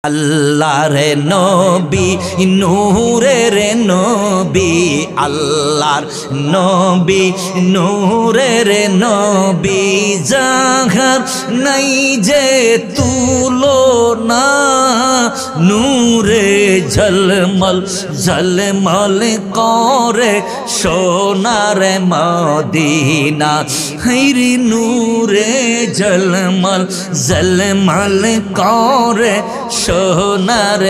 আল্লাহর নবী নূরের নবী, আল্লাহর নবী নূরের নবী, যাহার নাই যে তুলনা, নূরে ঝলমল ঝলমল করে সোনার মদিনা। হাইরে নূরে ঝলমল ঝলমল করে সোনার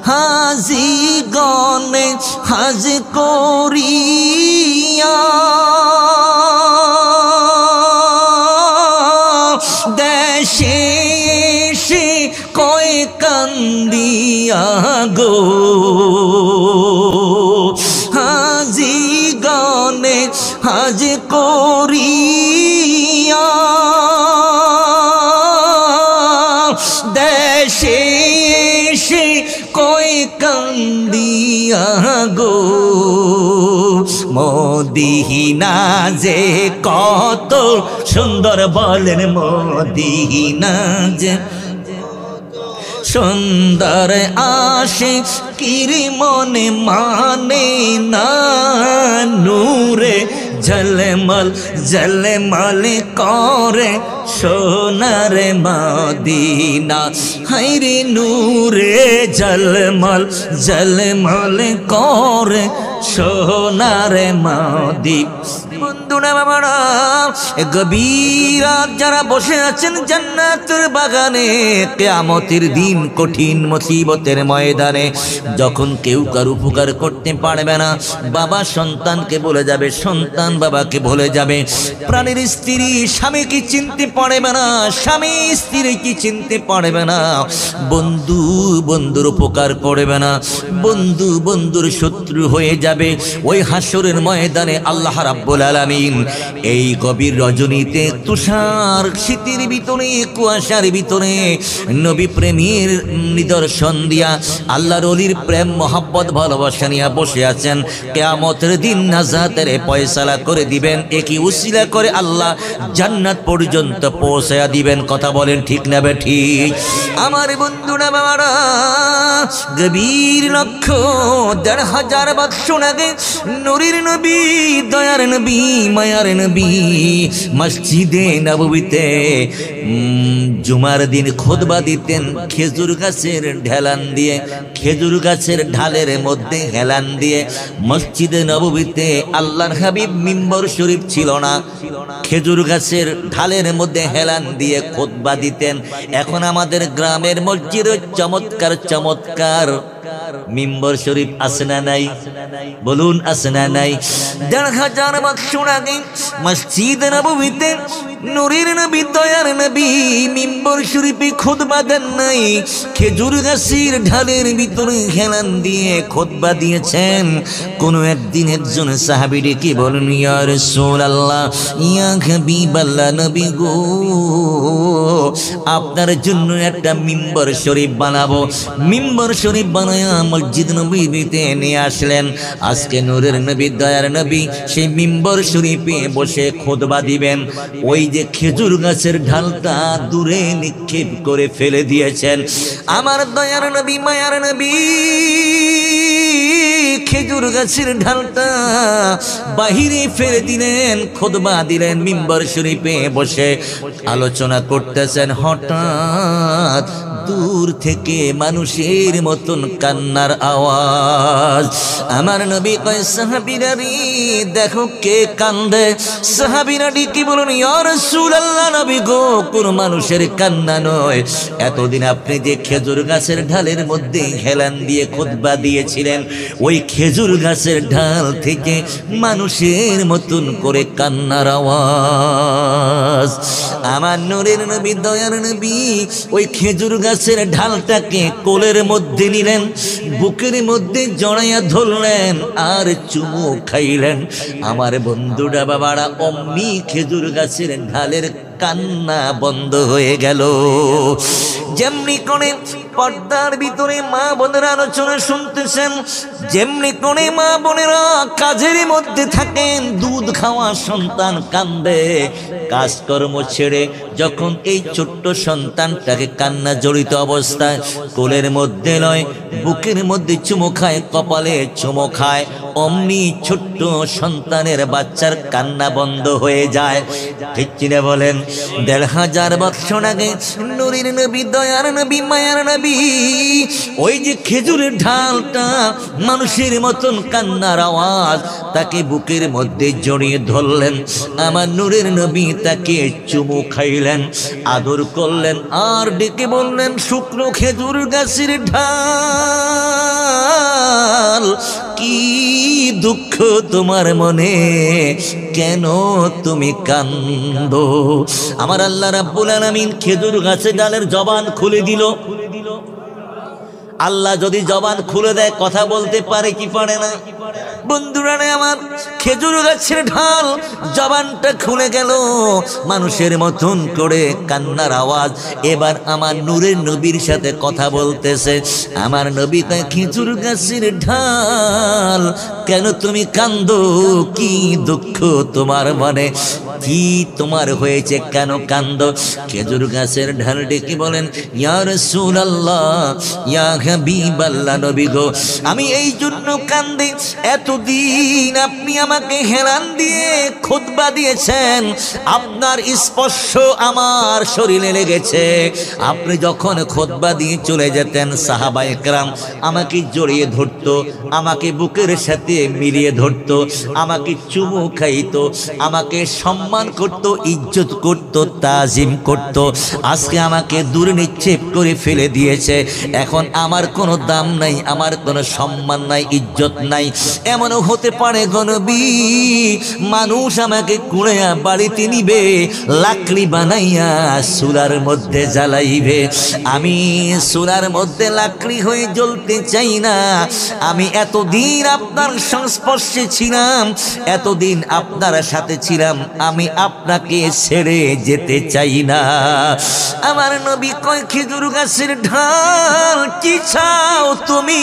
হাজি গনে হাজ করিয়া, দেশে এসে কয় কান্দিয়া গো, হাজি গনে হাজ করিয়া, দেশে এসে কয় কান্দিয়া গো। মদিনা যে কত সুন্দর বলেন, মদিনা যে সুন্দর, আসে কিরি মনে মানে না, নূরে ঝলমল ঝলমল করে সোনার মদিনা। হাইরে নূরে ঝলমল ঝলমল করে সোনার মদিনা। বন্ধুরা বাবারা, গভীর রাত যারা বসে আছেন জান্নাতের বাগানে, কিয়ামতের দিন কঠিন মুসিবতের ময়দানে, যখন কেউ কারো উপকার করতে পারবে না, বাবা সন্তানকে বলে যাবে, সন্তান বাবাকে বলে যাবে, প্রাণের স্ত্রী স্বামীকে চিনতে পারবে না, স্বামী স্ত্রীকে চিনতে পারবে না, বন্ধু বন্ধুর উপকার করবে না, বন্ধু বন্ধুর শত্রু হয়ে যাবে। ওই হাসরের ময়দানে আল্লাহ রাব্বুল আলামিন এই গভীর রজনীতে তুষার শীতের ভিতরে কুয়াশার ভিতরে নবী প্রেমের নিদর্শন দিয়া, আল্লাহর ওলির প্রেম মহব্বত ভালোবাসা নিয়ে বসে আছেন। কিয়ামতের দিন নাজাতের ফয়সালা করে দিবেন, একই উসিলা করে আল্লাহ জান্নাত পর্যন্ত পৌঁছায়া দিবেন। কথা বলেন ঠিক না বে ঠিক? আমার বন্ধুরা বাবারা, গভীর লক্ষ ১,৫০০ বৎসর আগে নূরের নবী, দয়ার নবী, মায়ার নবী মসজিদে নববীতে জুমার দিন খুতবা দিতেন খেজুর গাছের ঢেলান দিয়ে, খেজুর গাছের ঢালের মধ্যে হেলান দিয়ে। মসজিদে নববীতে আল্লাহর হাবিব মিম্বর শরীফ ছিল না, খেজুর গাছের ঢালের মধ্যে হেলান দিয়ে খুতবা দিতেন। এখন আমাদের গ্রামের মসজিদে চমৎকার চমৎকার মিম্বর শরীফ আছে না নাই? বলুন আছে না নাই? ১,৫০০ বৎসর আগে মসজিদ নববীতে নূরের নবী, দয়ার নবী মিম্বর শরীফে খুতবা দেন নাই, খেজুর গাছের ঢালের ভিতরে হেলান দিয়ে খুতবা দিয়েছেন। কোন একদিন একজন সাহাবী ডেকে বলেন, ইয়া রাসূলুল্লাহ, ইয়া হাবিবাল্লাহ, নবী গো, আপনার জন্য একটা মিম্বর শরীফ বানাবো। মিম্বর শরীফ বানায়া মসজিদ নববীতে নিয়ে আসলেন। আজকে নূরের নবী, দয়ার নবী সেই মিম্বর শরীফে বসে খুতবা দিবেন। ওই যে খেজুর গাছের ঢালটা দূরে নিক্ষেপ করে ফেলে দিয়েছেন। আমার দয়ার নবী, মায়ার নবী খেজুর গাছের ঢালটা বাহিরে ফেলে দিলেন, খুতবা দিলেন, মিম্বর শরীফে বসে আলোচনা করতেছেন। হঠাৎ দূর থেকে মানুষের মতন কান্নার আওয়াজ। আমার নবী কয়, সাহাবীরা রে দেখো কে কান্দে। সাহাবীরা কি বলুন, ইয়া রাসূলুল্লাহ, নবী গো, কোন মানুষের কান্না নয়, এতদিন আপনি যে খেজুর গাছের ঢালের মধ্যে হেলান দিয়ে খুতবা দিয়েছিলেন, ওই খেজুর গাছের ঢাল থেকে মানুষের মতন করে কান্নার আওয়াজ। আমার নূরের নবী, দয়ার নবী ওই খেজুর গাছের ঢালটাকে কোলের মধ্যে নিলেন, বুকের মধ্যে জড়াইয়া ধরলেন আর চুমু খাইলেন। আমার বন্ধুরা বাবারা, অমনি খেজুর গাছের ঢালের কান্না বন্ধ হয়ে গেল। যেমনি করে পর্দার ভিতরে মা বোনেরা আলোচনা শুনতেছেন, যেমনি করে মা বোনেরা কাজের মধ্যে থাকেন, দুধ খাওয়া সন্তান কান্দে, কাজকর্ম ছেড়ে যখন এই ছোট্ট সন্তানটাকে কান্না জড়িত অবস্থায় কোলের মধ্যে নয় বুকের মধ্যে চুমো খায়, কপালে চুমো খায়, অমনি ছোট্ট সন্তানের বাচ্চার কান্না বন্ধ হয়ে যায়। ঠিক কিনা বলেন? ১৫০০ বছর আগে নূরের নবী, দয়ার নবী, মায়ার নবী ওই যে খেজুরের ঢালটা মানুষের মতন কান্নার আওয়াজ, তাকে বুকের মধ্যে জড়িয়ে ধরলেন। আমার নূরের নবী তাকে চুমু খাইলেন, আদর করলেন, আর ডেকে বললেন, শুকনো খেজুর গাছের ঢাল, কি দুঃখ তোমার মনে, কেন তুমি কান্দো? আমার আল্লাহ রাব্বুল আলামিন খেজুর গাছের ডালের জবান খুলে দিল। আল্লাহ যদি জবান খুলে দেয় কথা বলতে পারে কি পারে না? বন্ধুরা আমার, খেজুর গাছের ঢাল জবানটা খুলে গেল, মানুষের মতন করে কান্নার আওয়াজ। এবার আমার নূরের নবীর সাথে কথা বলতেছে। আমার নবী তাই, খেজুর গাছের ঢাল, কেন তুমি কান্দো? কি দুঃখ তোমার মনে, কি তোমার হয়েছে, কেন কান্দো? খেজুর গাছের ঢাল ডেকে বলেন, ইয়া রাসূলুল্লাহ, ইয়া হাবিবাল্লাহ, নবী গো, আমি এই জন্য কান্দি, এতদিন আপনি আমাকে হেলান দিয়ে খুতবা দিয়েছেন, আপনার স্পর্শ আমার শরীরে লেগেছে। আপনি যখন খুতবা দিয়ে চলে যেতেন, সাহাবায়ে কেরাম আমাকে জড়িয়ে ধরতো, আমাকে বুকের সাথে মিলিয়ে ধরতো, আমাকে চুমু খাইতো, আমাকে সম্মান করত, ইজ্জত করত, তাজিম করত। আজকে আমাকে দূরে নিক্ষেপ করে ফেলে দিয়েছে, এখন আমার কোনো দাম নাই, আমার কোনো সম্মান নাই, ইজ্জত নাই। এমনও হতে পারে গো নবী, মানুষ আমাকে কুড়াইয়া বাড়িতে নিবে, লাকড়ি বানাইয়া চুলার মধ্যে জ্বালাইবে। আমি চুলার মধ্যে লাকড়ি হয়ে জ্বলতে চাই না। আমি এতদিন আপনার সংস্পর্শে ছিলাম, এতদিন আপনার সাথে ছিলাম, আমি আপনাকে ছেড়ে যেতে চাই না। আমার নবী কয়, খেজুর গাছের ঢাল, কি চাও তুমি?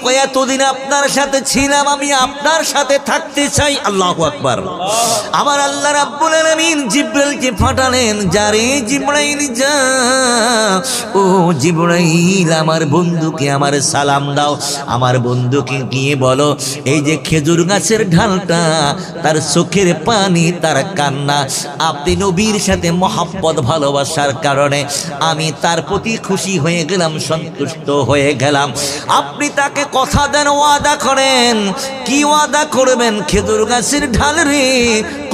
কয়, এতদিন আপনার সাথে ছিলাম, আমি আপনার সাথে থাকতে চাই। আল্লাহু আকবার। আমার আল্লাহ রাব্বুল আলামিন জিবরাইলকে পাঠালেন, যারে জিবরাইল যা, ও জিবরাইল আমার বন্ধুকে আমার সালাম দাও, আমার বন্ধুকে গিয়ে বলো, এই যে খেজুর গাছের ঢালটা, তার চোখের পানি, তার কান্না, আপনি নবীর সাথে মহব্বত ভালোবাসার কারণে আমি তার প্রতি খুশি হয়ে গেলাম, সন্তুষ্ট হয়ে গেলাম। আপনি তাকে কথা দেন, ওয়াদা করেন। কি ওয়াদা করবেন? খেজুর গাছের ঢাল রে,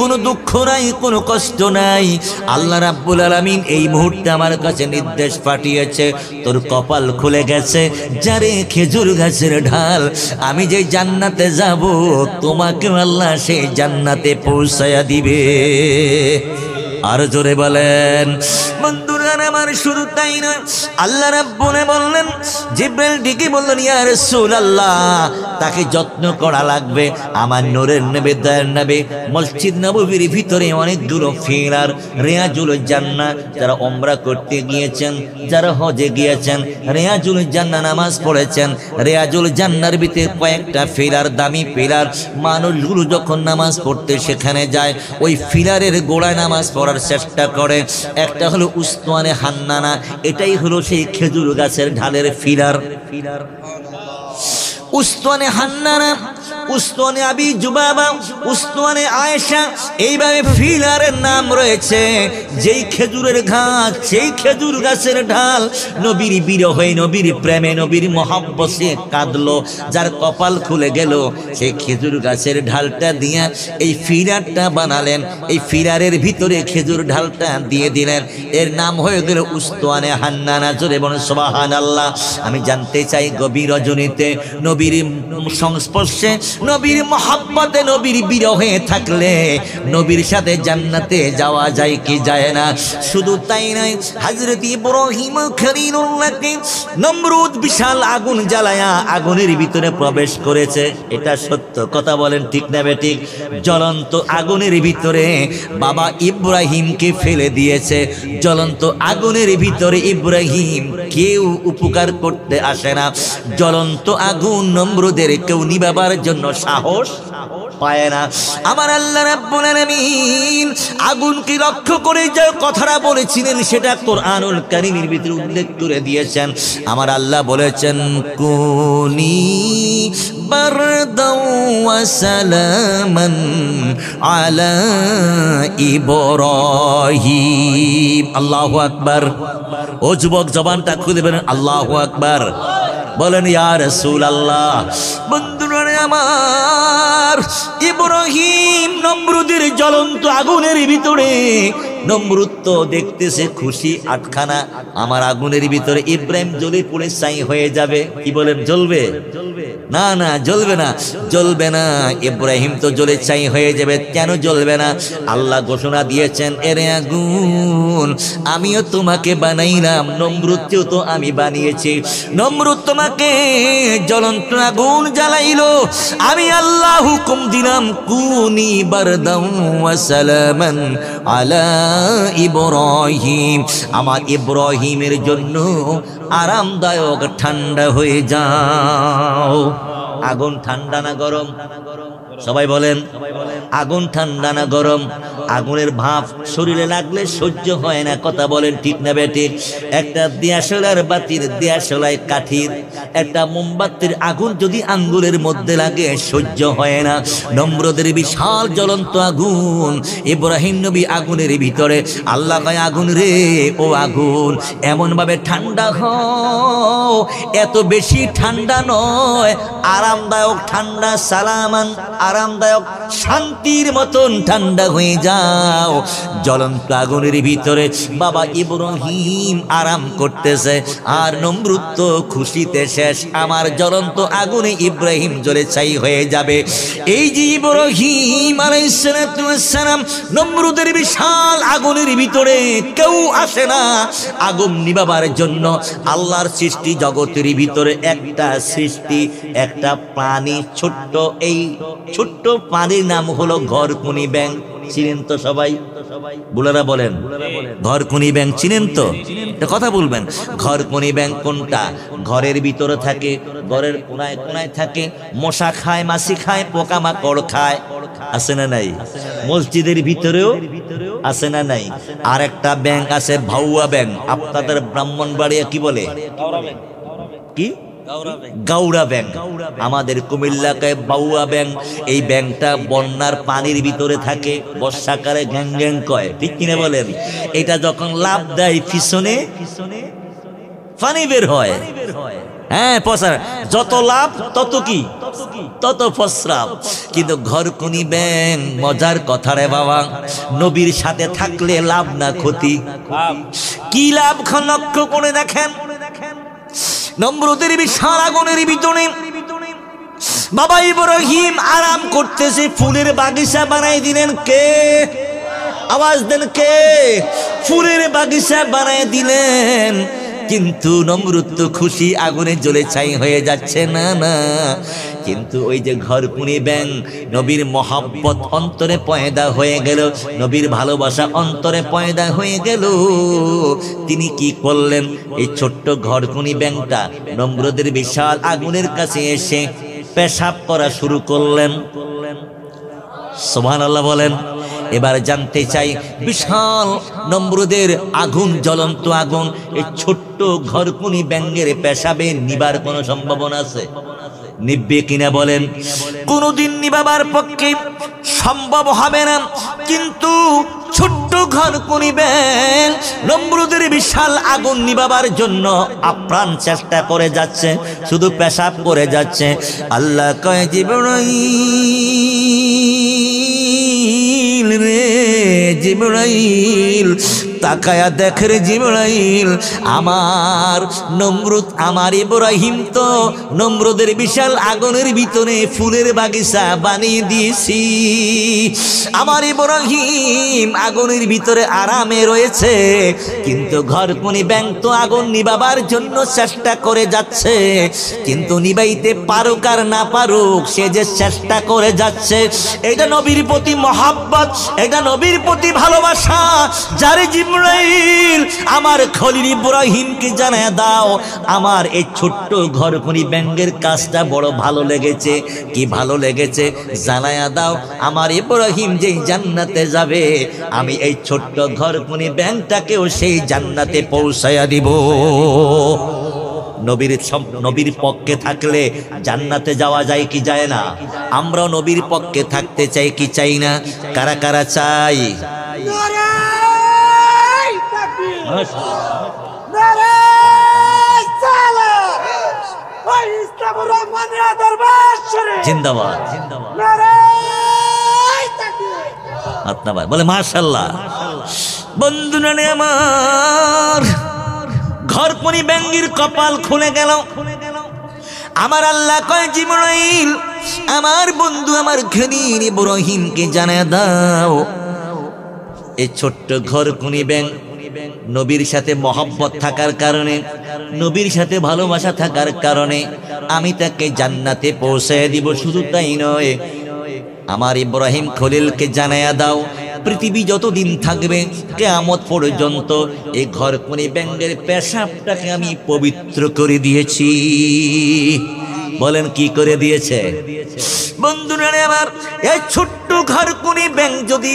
কোনো দুঃখ নাই, কোনো কষ্ট নাই। আল্লাহ রাব্বুল আলামিন এই মুহূর্তে আমার কাছে নির্দেশ পাঠিয়েছে, তোর কপাল খুলে গেছে, যারে খেজুর গাছের ঢাল, আমি যে জান্নাতে যাব, তোমাকে আল্লাহ সেই জান্নাতে পৌঁছায়া দিবে। আর জোরে বলেন। বন্ধুরা আমার, শুধু তাই নয়, আল্লাহ রাব্বুল বললেন, জিবরাইল ডেকে বললেন, ইয়া রাসূলুল্লাহ, তাকে যত্ন করা লাগবে। আমার নূরের নবী, দয়ার নবী মসজিদ নববীর ভিতরে অনেকগুলো ফিলার, রিয়াজুল জান্নাহ, যারা উমরা করতে গিয়েছেন, যারা হজে গিয়েছেন, রিয়াজুল জান্নাহ নামাজ পড়েছেন, রিয়াজুল জান্নাহর ভিতরে কয়েকটা ফিলার, দামি ফিলার। মানুষগুলো যখন নামাজ পড়তে সেখানে যায়, ওই ফিলারের গোড়ায় নামাজ পড়ার চেষ্টা করে। একটা হলো উসওয়ানে হান্নানা, এটাই হলো সেই খেজুর গাছের ঢালের ফিলার। উসওয়ানে হান্নানা, উসওয়ানে আবি জুবাবা, উসওয়ানে আয়েশা, এইভাবে ফিলারের নাম রয়েছে। যেই খেজুরের গাছ, সেই খেজুর গাছের ঢাল, নবীর বিরহে, নবীর প্রেমে, নবীর মহব্বতে কাঁদলো, যার কপাল খুলে গেল, সেই খেজুর গাছের ঢালটা দিয়ে এই ফিলারটা বানালেন, এই ফিলারের ভিতরে খেজুর ঢালটা দিয়ে দিলেন, এর নাম হয়ে গেল উসওয়ানে হান্নানা। জোরে বলুন সুবহানাল্লাহ। আমি জানতে চাই, গভীর রজনীতে নবীর সংস্পর্শে নবীর মহব্বতে নবীর বিরহে থাকলে নবীর সাথে জান্নাতে যাওয়া যায় কি যায় না। শুধু তাই নয়, হযরত ইব্রাহিম খলিলুল্লাহকে নমরুদ বিশাল আগুন জ্বালায়া আগুনের ভিতরে প্রবেশ করেছে। এটা সত্য কথা বলেন, ঠিক না বেঠিক? জ্বলন্ত আগুনের ভিতরে বাবা ইব্রাহিমকে ফেলে দিয়েছে। জ্বলন্ত আগুনের ভিতরে ইব্রাহিম কেউ উপকার করতে আসে না। জ্বলন্ত আগুন নমরুদের কেউ নিভাবার জন্য সাহস পায় না। আমার আল্লাহ রাব্বুল আলামিন আগুনকে লক্ষ্য করে যে কথাটা বলেছিলেন সেটা কোরআনুল কারীমের ভিতরে উল্লেখ করে দিয়েছেন। আমার আল্লাহ বলেছেন, কুনি বারদাও ওয়া সালামান আলা ইব্রাহিম। আল্লাহু আকবার। ও যুবক, জবানটা খুলে বলেন আল্লাহু আকবার, বলেন ইয়া রাসূলুল্লাহ। বন্ধুরা আমার, ইব্রাহিম নমরুদের জ্বলন্ত আগুনের ভিতরে, নমরুদ তো দেখতেছে খুশি আটখানা, আমার আগুনের ভিতরে ইব্রাহিম জ্বলে পুড়ে ছাই হয়ে যাবে। কি বলেন, জ্বলবে? না না, জ্বলবে না, জ্বলবে না। ইব্রাহিম তো জ্বলে ছাই হয়ে যাবে। কেন জ্বলবে না? আল্লাহ ঘোষণা দিয়েছেন, এরে আগুন আমিও তোমাকে বানাইলাম, নমরুদকেও তো আমি বানিয়েছি। নমরুদ তোমাকে জ্বলন্ত আগুন জ্বালাইলো, আমি আল্লাহ হুকুম দিলাম, কুনি বারদাও ওয়া সালামান আলা ইব্রাহিম, আমার ইব্রাহিমের জন্য আরামদায়ক ঠান্ডা হয়ে যাও। আগুন ঠান্ডা না গরম? সবাই বলেন, আগুন ঠান্ডা না গরম? আগুনের ভাপ শরীরে লাগলে সহ্য হয় না, কথা বলেন ঠিক না বেঠিক? একটা দিয়াশলার বাতির, দিয়াশলায় কাঠির, একটা মোমবাতির আগুন যদি আঙ্গুলের মধ্যে লাগে সহ্য হয় না। নমরুদের বিশাল জ্বলন্ত আগুন, ইব্রাহিম নবী আগুনের ভিতরে। আল্লাহ কয়, আগুন রে, ও আগুন এমন ভাবে ঠান্ডা হও, এত বেশি ঠান্ডা নয়, আরামদায়ক ঠান্ডা, সালামান আরামদায়ক শান্তির মতন ঠান্ডা হয়ে যাও। জ্বলন্ত আগুনের ভিতরে বাবা ইব্রাহিম আরাম করতেছে, আর নমরুদ তো খুশিতে শেষ, আমার জ্বলন্ত আগুনে ইব্রাহিম জ্বলে ছাই হয়ে যাবে। এই যে ইব্রাহিম আলাইহিস সালাম নমরুদের বিশাল আগুনের ভিতরে, কেউ আসে না আগুন নিভাবার জন্য। আল্লাহর সৃষ্টি জগতের ভিতরে একটা সৃষ্টি, একটা প্রাণী, ছোট্ট, এই ছোট্ট প্রাণীর নাম হলো ঘরকুনি ব্যাঙ। চিনেন তো সবাই? বুলারা বলেন, ঘরকুনি ব্যাঙ চিনেন তো? কথা বলবেন। ঘরকুনি ব্যাঙ কোনটা? ঘরের ভিতরে থাকে, ঘরের কোনায় কোনায় থাকে, মশা খায়, মাছি খায়, পোকামাকড় খায়, আছে না নাই? মসজিদের ভিতরেও আছে না নাই? আর একটা ব্যাঙ আছে ভাউয়া ব্যাঙ, আপনাদের ব্রাহ্মণবাড়িয়া কি বলে? কি? গাউড়া ব্যাঙ। আমাদের কুমিল্লাকে বাউয়া ব্যাঙ। এই ব্যাঙটা বন্যার পানির ভিতরে থাকে, বর্ষাকালে গ্যাং গ্যাং কয়, ঠিক কিনা বলেন? এটা যখন লাফ দেয় পিছনে পানি বের হয়। হ্যাঁ, পসার যত লাভ তত কি, তত ফসরাব। কিন্তু ঘরকুনি ব্যাঙ মজার কথা রে বাবা, নবীর সাথে থাকলে লাভ না ক্ষতি? কি লাভ লক্ষ্য করে দেখেন। নমরুদের বিশাল আগুনের ভিতরে বাবা ইব্রাহিম আরাম করতেছে, ফুলের বাগিচা বানাই দিলেন কে? আওয়াজ দেন কে? ফুলের বাগিচা বানাই দিলেন। কিন্তু নমরুদ তো খুশি, আগুনে জ্বলে ছাই হয়ে যাচ্ছে না না। কিন্তু ওই যে ঘরকুনি ব্যাঙ, নবীর মহব্বত অন্তরে পয়দা হয়ে গেল, নবীর ভালোবাসা অন্তরে পয়দা হয়ে গেল। তিনি কি করলেন? এই ছোট্ট ঘরকুনি ব্যাঙটা নমরুদের বিশাল আগুনের কাছে এসে পেশাব করা শুরু করলেন। সুবহানাল্লাহ বলেন। এবার জানতে চাই, বিশাল নমরুদের আগুন, জ্বলন্ত আগুন, এই ছোট্ট ঘরকুনি ব্যাঙের পেশাবে নিবার কোনো সম্ভাবনা আছে? নিবে কিনা বলেন? কোনদিন নিবাবার পক্ষে সম্ভব হবে না। কিন্তু ছোট্ট ঘরকুনি ব্যাঙ নমরুদের বিশাল আগুন নিবাবার জন্য আপ্রাণ চেষ্টা করে যাচ্ছে, শুধু পেশাব করে যাচ্ছে। আল্লাহ কয়, জিবরাইল রে জিবরাইল, তাকায়া দেখে রে জিবরাইল, আমার নমরুদ, আমার ইব্রাহিম তো নমরুদের বিশাল আগুনের ভিতরে ফুলের বাগিচা বানিয়ে দিয়েছি। আমার ইব্রাহিম আগুনের ভিতরে আরামে রয়েছে, কিন্তু ঘরকুনি ব্যাং তো আগুন নিবাবার জন্য চেষ্টা করে যাচ্ছে, কিন্তু নিবাইতে পারুক আর না পারুক সে যে চেষ্টা করে যাচ্ছে। এটা নবীর প্রতি মহাব্বত, এটা নবীর প্রতি ভালোবাসা। যারে জিবরাইল আমার খলিল ইব্রাহিমকে জানায় দাও, আমার এই ছোট্ট ঘরকুনি ব্যাঙের কাজটা বড় ভালো লেগেছে। কি ভালো লেগেছে জানায়া দাও, আমার ইব্রাহিম যেই জান্নাতে যাবে, আমি এই ছোট্ট ঘরকুনি ব্যাঙটাকেও সেই জান্নাতে পৌঁছায়া দিব। নবীর পক্ষে থাকলে জান্নাতে যাওয়া যায় কি যায় না? আমরাও নবীর পক্ষে থাকতে চাই কি চাই না? কারা কারা চাই? জিন্দাবাদ জিন্দাবাদ বলে মাশাআল্লাহ। বন্ধুরা আমার, ঘরকুনি ব্যাঙের কপাল খুলে গেল। আমার আল্লাহ কয় জিবরাইল, আমার বন্ধু আমার খলিল ইব্রাহিমকে জানায় দাও, এই ছোট্ট ঘরকুনি ব্যাঙ নবীর সাথে মহব্বত থাকার কারণে, নবীর সাথে ভালোবাসা থাকার কারণে আমি তাকে জান্নাতে পৌঁছায় দিব। শুধু তাই নয়, আমার ইব্রাহিম খলিলকে জানায়া দাও, পৃথিবী যতদিন থাকবে কিয়ামত পর্যন্ত এই ঘরকুনি ব্যাঙের পেশাবটাকে আমি পবিত্র করে দিয়েছি। বলেন কি করে দিয়েছে? বন্ধুরা আমার, এই ছোট্ট ঘরকুনি ব্যাঙ যদি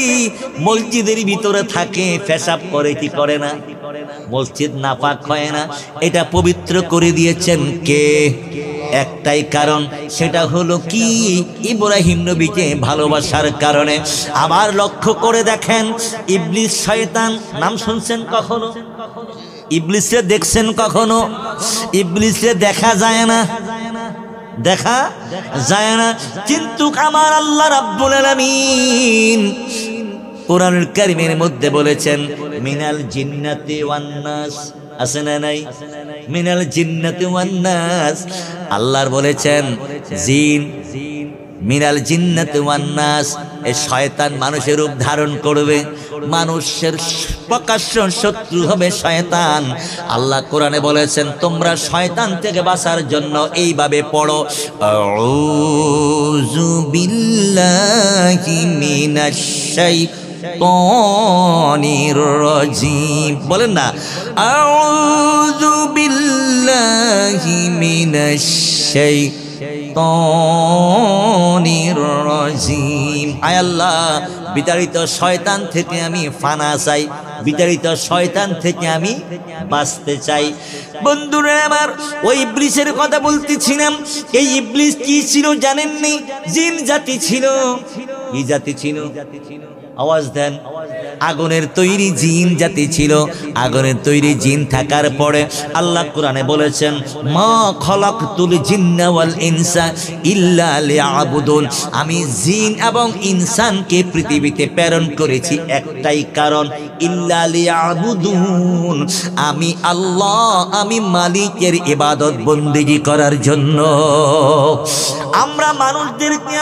মসজিদের ভিতরে থাকে, পেশাব করে কি করে না? মসজিদ নাপাক হয় না। এটা পবিত্র করে দিয়েছেন কে? একটাই কারণ, সেটা হলো কি? ইব্রাহিম নবীকে ভালোবাসার কারণে। আবার লক্ষ্য করে দেখেন, ইবলিস শয়তান নাম শুনছেন কখনো? ইবলিসকে দেখছেন কখনো? ইবলিসকে দেখা যায় না, দেখা যায় না, কিন্তু আমার আল্লাহ রাব্বুল আলামিন কোরআনুল কারীমের মধ্যে বলেছেন, মিনাল জিন্নাতি ওয়ান নাস। আছে না নাই? মিনাল জিন্নাতি ওয়ান নাস। আল্লাহর বলেছেন জিন, মিনাল জিন্নাতি ওয়ান নাস। এই শয়তান মানুষের রূপ ধারণ করবে, মানুষের প্রকাশ্য শত্রু হবে শয়তান। আল্লাহ কোরআনে বলেছেন, তোমরা শয়তান থেকে বাঁচার জন্য এইভাবে পড়ো, আউযু বিল্লাহি মিনাশ শাইতানির রাজিম। বলেন না, আউযু বিল্লাহি মিনাশ শাইতানির রাজিম। আয় আল্লাহ, বিতাড়িত শয়তান থেকে আমি ফানা চাই, বিতাড়িত শয়তান থেকে আমি বাঁচতে চাই। বন্ধুরা আমার, ওই ইবলিসের কথা বলতেছিলাম। এই ইবলিস কি ছিল জানেননি? জিন জাতি ছিল। কি জাতি ছিল? আওয়াজ দেন। আগুনের তৈরি জিন জাতি ছিল। আগুনের তৈরি জিন থাকার পরে আল্লাহ কোরআনে বলেছেন, মা খলাকতুল জিন্না ওয়াল ইনসা ইল্লা লিয়াবুদুন। আমি জিন এবং ইনসানকে পৃথিবীতে প্রেরণ করেছি একটাই কারণ, ইল্লা লিয়াবুদুন। আমি আল্লাহ, আমি মালিকের ইবাদত বন্দেগী করার জন্য। আমরা মানুষদেরকে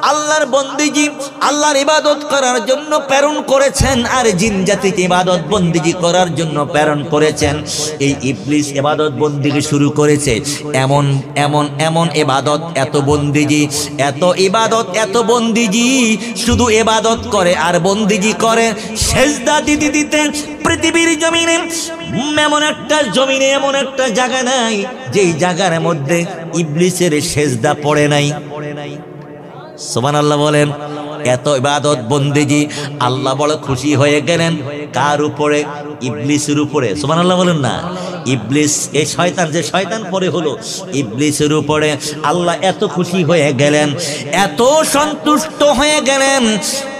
আল্লাহর বন্দেগী, আল্লাহর ইবাদত করার জন্য প্রেরণ করেছেন, আর জিন জাতিকে ইবাদত বন্দেগী করার জন্য প্রেরণ করেছেন। এই ইবলিস ইবাদত বন্দেগী শুরু করেছে। এমন এমন এমন ইবাদত, এত বন্দেগী, এত ইবাদত, এত বন্দেগী, শুধু ইবাদত করে আর বন্দেগী করে। সেজদা দিতে দিতে পৃথিবীর জমিনে এমন একটা জমিনে, এমন একটা জায়গা নাই যেই জায়গার মধ্যে ইবলিসের সেজদা পড়ে নাই। সুবহানাল্লাহ বলেন। এত ইবাদত বন্দেগী। আল্লাহ বড় খুশি হয়ে গেলেন কার উপরে? ইবলিসের উপরে। সুবহানাল্লাহ বলেন না। ইবলিস, এই শয়তান, যে শয়তান পরে হলো, ইবলিসের উপরে আল্লাহ এত খুশি হয়ে গেলেন, এত সন্তুষ্ট হয়ে গেলেন,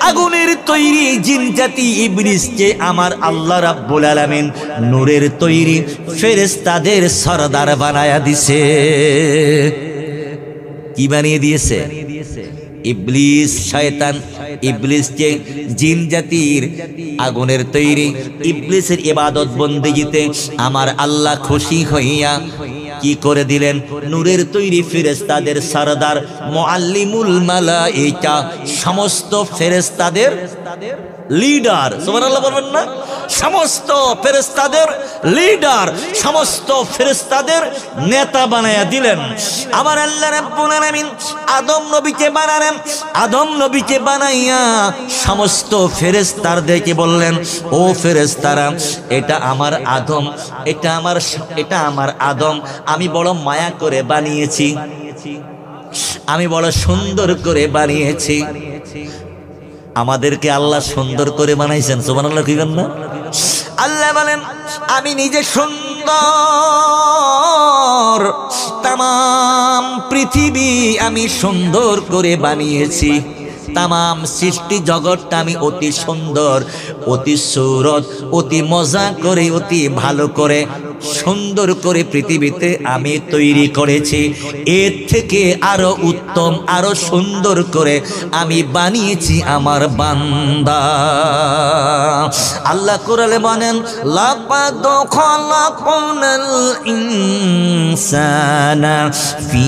আগুনের তৈরি জিন জাতি ইবলিসকে আমার আল্লাহ রাব্বুল আলামিন নূরের তৈরি ফেরেশতাদের সরদার বানায়া দিছে। কি বানিয়ে দিয়েছে? ইবলিস শয়তান, ইবলিস যে জিন জাতির আগুনের তৈরি, ইবলিসের ইবাদত বন্দেগীতে আমার আল্লাহ খুশি হইয়া কি করে দিলেন? নূরের তৈরি ফেরেশতাদের সরদার মুআল্লিমুল মালায়েকা, সমস্ত ফেরেশতাদের লিডার, সুবহানাল্লাহ বলবেন না? সমস্ত ফেরেশতাদের লিডার, সমস্ত ফেরেশতাদের নেতা বানায়া দিলেন। আমার আল্লাহ রাব্বুল আলামিন আদম নবীকে বানালেন, আদম নবীকে বানাইয়া সমস্ত ফেরেশতাদেরকে বললেন, ও ফেরেশতারা, এটা আমার আদম, এটা আমার আদম, আমি বড় মায়া করে বানিয়েছি, আমি বড় সুন্দর করে বানিয়েছি। আমাদেরকে আল্লাহ সুন্দর করে বানাইছেন, সুবহানাল্লাহ কইবেন না? আল্লাহ বলেন, আমি নিজে সুন্দর, তামাম পৃথিবী আমি সুন্দর করে বানিয়েছি, তামাম সৃষ্টি জগৎটা আমি অতি সুন্দর, অতি সুরত, অতি মজা করে, অতি ভালো করে, সুন্দর করে পৃথিবীতে আমি তৈরি করেছি। এর থেকে আরো উত্তম, আরো সুন্দর করে আমি বানিয়েছি আমার বান্দা। আল্লাহ কোরআনে বলেন, লাকাদ খালাকনাল ইনসানা ফি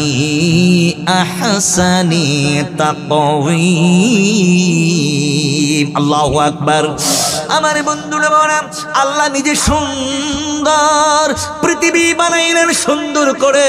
আহসানি তাকওয়িম। আল্লাহু আকবার। আমার বন্ধুরা বলেন, আল্লাহ নিজে সুন্দর পৃথিবী বানাইলেন সুন্দর করে,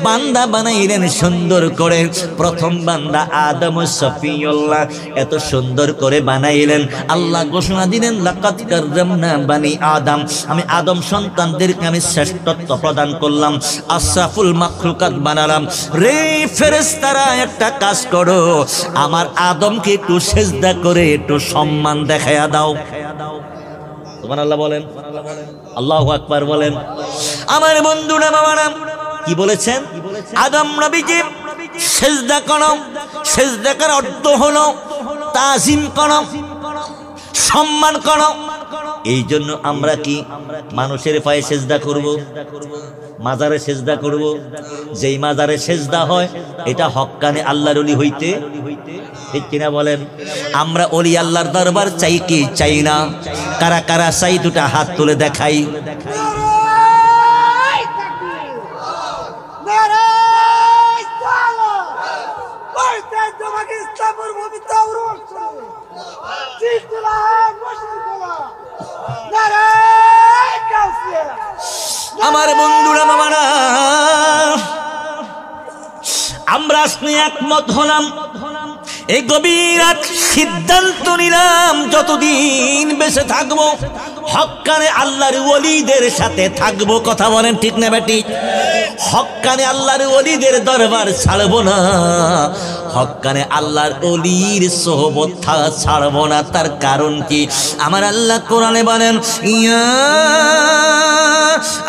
বান্দা বানাইলেন সুন্দর করে। প্রথম বান্দা আদম সফিউল্লাহ, এত সুন্দর করে বানাইলেন। আল্লাহ ঘোষণা দিলেন, লাকাদ কাররামনা বানি আদম, আমি আদম সন্তানদেরকে আমি শ্রেষ্ঠত্ব প্রদান করলাম, আশরাফুল মাখলুকাত বানালাম। রে ফেরেশতারা, একটা কাজ করো, আমার আদমকে একটু সেজদা করে একটু সম্মান দেখায়া দাও। সুবহানাল্লাহ বলেন, আল্লাহু আকবার বলেন। আমার বন্ধুরা বাবারা, কি বলেছেন? আদম নবীকে সেজদা করো। সেজদা করার অর্থ হলো তাজিম করো, সম্মান করো। এই জন্য আমরা কি মানুষের পায়ে সেজদা করব, মাজারে সেজদা করব? যেই মাজারে সেজদা হয় এটা হক্কানে আল্লাহর ওলি হইতে, ঠিক কিনা বলেন? আমরা ওলি আল্লাহর দরবার চাই কি চাই না? কারা কারা চাই দুটা হাত তুলে দেখাই। আমার বন্ধুরা মামারা, আমরা আজকে একমত হলাম, এই গভীর সিদ্ধান্ত নিলাম, যতদিন বেঁচে থাকবো হক্কানে আল্লাহর ওলিদের সাথে থাকবো। কথা বলেন ঠিক না বেটি? হক্কানে আল্লাহর ওলিদের দরবার ছাড়বো না, হক্কানে আল্লাহর ওলির সোহবত ছাড়বো না। তার কারণ কি? আমার আল্লাহ কোরআনে বলেন, ইয়া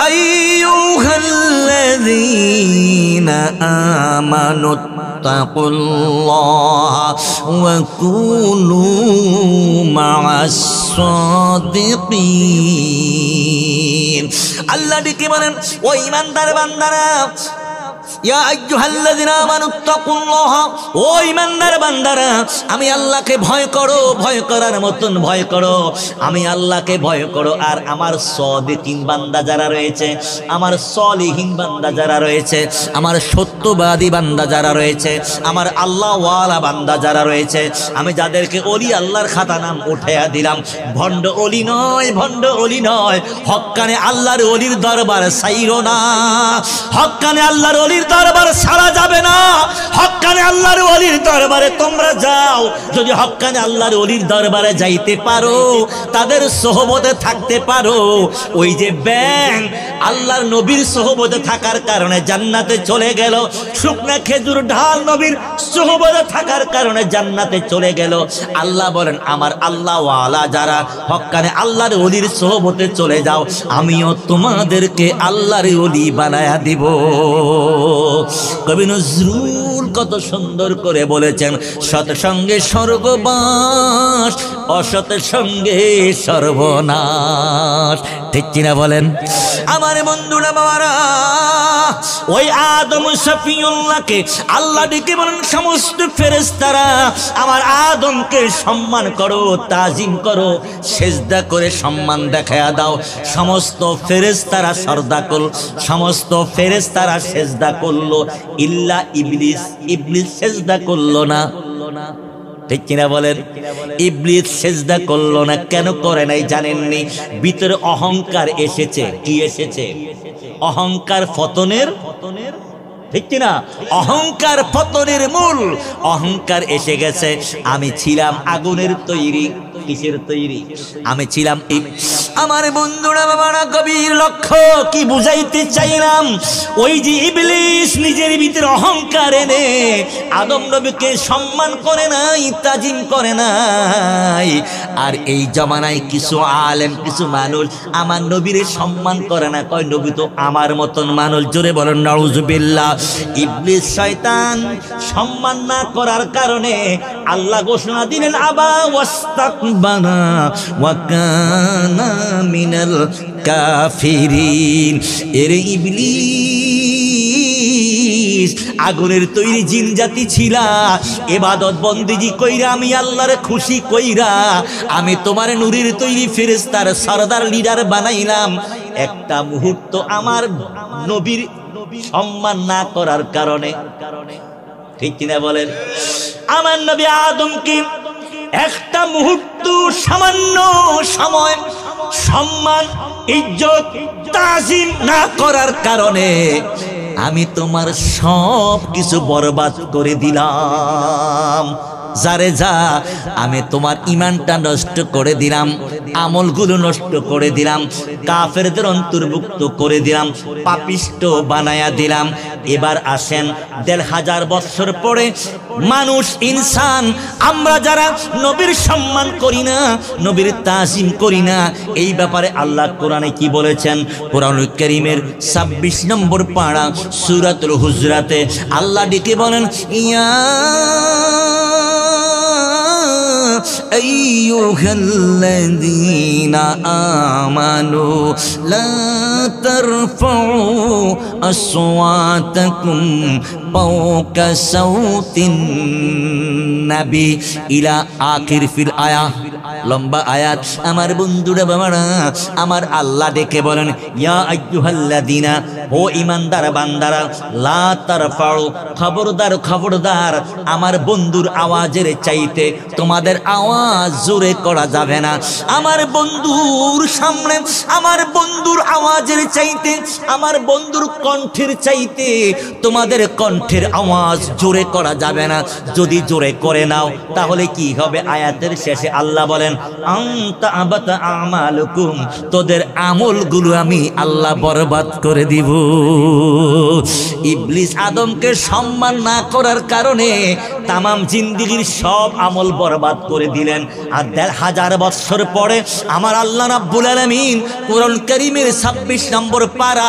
আইয়ুহাল্লাযীনা আমানু তাকুল্লাহা ওয়া কুনু মা'আস সাদিকিন। আল্লাহ ডেকে বলেন, ও ঈমানদার বান্দারা, ইয়া আইয়ুহাল্লাযীনা আমানুত্তাকুল্লাহা, ও ঈমানদার বান্দারা, আমি আল্লাহকে ভয় করো, ভয় করার মতন ভয় করো, আমি আল্লাহকে ভয় করো। আর আমার সাদিকিন বান্দা যারা রয়েছে, আমার সলিহিন বান্দা যারা রয়েছে, আমার সত্যবাদী বান্দা যারা রয়েছে, আমার আল্লাহ ওয়ালা বান্দা যারা রয়েছে, আমি যাদেরকে ওলি আল্লাহর খাতা নাম উঠাইয়া দিলাম, ভণ্ড ওলি নয়, ভণ্ড ওলি নয়, হক্কানে আল্লাহর ওলির দরবার ছাইরো না, হক্কানে আল্লাহর ওলির দরবার ছাড়া যাবে না। হক্কানে আল্লাহর ওলির দরবারে তোমরা যাও, যদি হক্কানে আল্লাহর ওলির দরবারে যাইতে পারো, তাদের সোহবতে থাকতে পারো, ওই যে ব্যাং আল্লাহর নবীর সোহবতে থাকার কারণে জান্নাতে চলে গেল, শুকনা খেজুর ঢাল নবীর সোহবতে থাকার কারণে জান্নাতে চলে গেল। আল্লাহ বলেন, আমার আল্লাহ ওয়ালা যারা হক্কানে আল্লাহর ওলির সোহবতে চলে যাও, আমিও তোমাদেরকে আল্লাহর ওলি বানায়া দিব। কবি নজরুল কত সুন্দর করে বলেছেন, সৎসঙ্গে স্বর্গবাস, অসৎ সঙ্গে সর্বনাশ। ঠিক কিনা বলেন? আমার বন্ধুরা বাবারা, ওই আদম শফিউল্লাহকে আল্লাহ ডেকে বলেন, সমস্ত ফেরেশতারা আমার আদমকে সম্মান করো, তাজিম করো, সেজদা করে সম্মান দেখায়া দাও। সমস্ত ফেরেশতারা সরদা করল, সমস্ত ফেরেশতারা সেজদা করলো, ইল্লা ইবলিস। ইবলিস সেজদা করলো না, ঠিক কিনা বলেন? ইবলিস সেজদা করলো না। কেন করে নাই জানেননি? ভিতরে অহংকার এসেছে। কি এসেছে? অহংকার পতনের, ঠিক কিনা? অহংকার পতনের মূল। অহংকার এসে গেছে। আমি ছিলাম আগুনের তৈরি। কিসের তৈরি? আমি ছিলাম। আমার বন্ধুরা বাবারা, গভীর লক্ষ্য কি বুঝাইতে চাইলাম, ওই যে ইবলিস নিজের ভিতরে অহংকার এনে আদম নবীকে সম্মান করে নাই, তাজিম করে নাই। আর এই জমানায় কিছু আলেম, কিছু মানুষ আমার নবীর সম্মান করে না, কয় নবী তো আমার মতন মানুষ। জোরে বলেন নাউজুবিল্লাহ। ইবলিস শয়তান সম্মান না করার কারণে আল্লাহ ঘোষণা দিলেন, আবা ওয়াস্তাকবারা ওয়া কানা মিনাল কাফিরিন। এর ইবলিস আগুনের তৈরি জিন জাতি ছিলা, ইবাদত বন্দেগি কইরা আমি আল্লাহরে খুশি কইরা আমি তোমার নূরের তৈরি ফেরেশতার সরদার লিডার বানাইলাম। একটা মুহূর্ত আমার নবীর সম্মান না করার কারণে, ঠিক কিনা বলেন? আমার নবী আদমকে একটা মুহূর্ত, সামান্য সময় সম্মান, ইজ্জত, তাজিম না করার কারণে আমি তোমার সব কিছু বরবাদ করে দিলাম। যারে যা, আমি তোমার ইমানটা নষ্ট করে দিলাম, আমলগুলো নষ্ট করে দিলাম, কাফেরদের অন্তর্ভুক্ত করে দিলাম, পাপিষ্ট বানায়া দিলাম। এবার আসেন ১৫০০ বছর পরে মানুষ, ইনসান, আমরা যারা নবীর সম্মান করি না, নবীর তাজিম করি না, এই ব্যাপারে আল্লাহ কোরআনে কি বলেছেন? কোরআনুল কারীমের ২৬ নম্বর পারা সূরাতুল হুজরাতে আল্লাহ ডেকে বলেন, ইয়া আইয়ুহাল্লাযীনা আমানু লা তারফাউ আসওয়াতাকুম ফাওকা সাউতিন নবী ইলা আখির ফিল আয়া। লম্বা আয়াত। আমার বন্ধুরা বাবারা, আমার আল্লাহ ডেকে বলেন, ইয়া আইয়ুহাল্লাযীনা, ও ঈমানদার বান্দারা, লা তারফাউ, খবরদার খবরদার, আমার বন্ধুর আওয়াজের চাইতে তোমাদের আওয়াজ জোরে করা যাবে না। আমার বন্ধুর সামনে আমার বন্ধুর আওয়াজের চাইতে, আমার বন্ধুর কণ্ঠের চাইতে তোমাদের কণ্ঠের আওয়াজ জোরে করা যাবে না। যদি জোরে করে নাও তাহলে কি হবে? আয়াতের শেষে আল্লাহ বলেন, আনতা আবাতা আমালুকুম, তোদের আমলগুলো আমি আল্লাহ বরবাদ করে দিব। ইবলিস আদমকে সম্মান না করার কারণে তামাম জিন্দেগীর সব আমল বরবাদ করে দিলেন। আর ১৫০০ বছর পরে আমার আল্লাহ রাব্বুল আলামিন কোরআন কারীমের ২৬ নম্বর পারা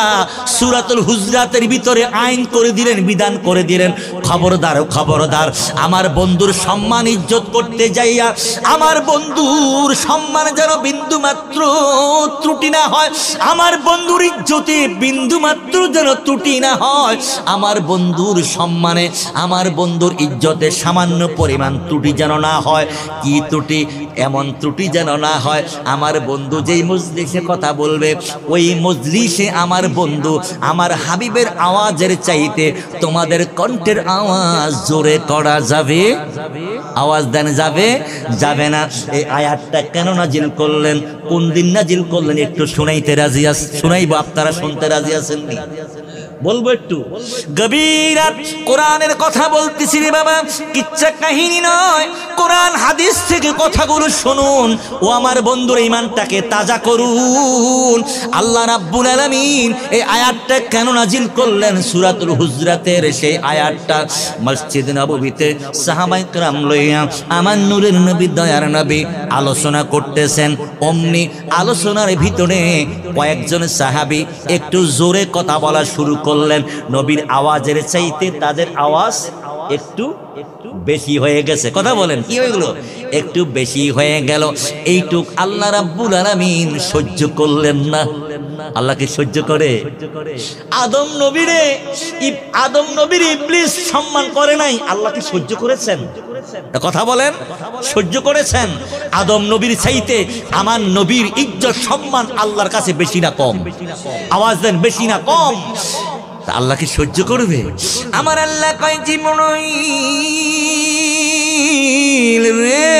সূরাতুল হুজরাতের ভিতরে আইন করে দিলেন, বিধান করে দিলেন, খবরদার খবরদার, আমার বন্ধুর সম্মান ইজ্জত করতে যাইয়া আমার বন্ধুর সম্মান যেন বিন্দু মাত্র ত্রুটি না হয়, আমার বন্ধুর ইজ্জতে বিন্দু মাত্র যেন ত্রুটি না হয়, আমার বন্ধুর সম্মানে, আমার বন্ধুর ইজ্জতে সামান্য পরিমাণ ত্রুটি যেন না হয়। কি ত্রুটি? এমন ত্রুটি যেন না হয় আমার বন্ধু যেই মজলিসে কথা বলবে, ওই মজলিসে আমার বন্ধু আমার হাবিবের আওয়াজের চাইতে তোমাদের কণ্ঠের আওয়াজ জোরে করা যাবে? আওয়াজ দেন যাবে? যাবে না। এই আয়াতটা কেন নাজিল করলেন, কোন দিন নাজিল করলেন একটু শুনাইতে রাজি আছেন? শুনাইবো, আপনারা শুনতে রাজি আছেন নি? বলবো একটু। গভীর কোরআনের কথা বলতেছি রে বাবা, কিচ্ছা কাহিনী নয়, কোরআন হাদিস থেকে কথাগুলো শুনুন। ও আমার বন্ধুর ঈমানটাকে তাজা করুন। আল্লাহ রাব্বুল আলামিন এই আয়াতটা কেন নাজিল করলেন? সূরাতুল হুজরাতের সেই আয়াতটা মসজিদ নববীতে সাহাবায়ে কেরাম লইয়া আমার নূরের নবী, দয়ার নবী আলোচনা করতেছেন। অমনি আলোচনার ভিতরে কয়েকজন সাহাবী একটু জোরে কথা বলা শুরু করলেন। নবীর আওয়াজের চাইতে তাদের আওয়াজ একটু বেশি হয়ে গেছে। কথা বলেন, কি হয়ে গেল? একটু বেশি হয়ে গেল। এইটুক আল্লাহ রাব্বুল আলামিন সহ্য করলেন না। আল্লাহ কি সহ্য করে? আদম নবীর ইবলিস সম্মান করে নাই, আল্লাহ কি সহ্য করেছেন? কথা বলেন, সহ্য করেছেন। আদম নবীর চাইতে আমার নবীর ইজ্জত সম্মান আল্লাহর কাছে বেশি না কম? আওয়াজ দেন, বেশি না কম? আল্লাহ কি সহ্য করবে? আমার আল্লাহ কয় জিবরাইল রে,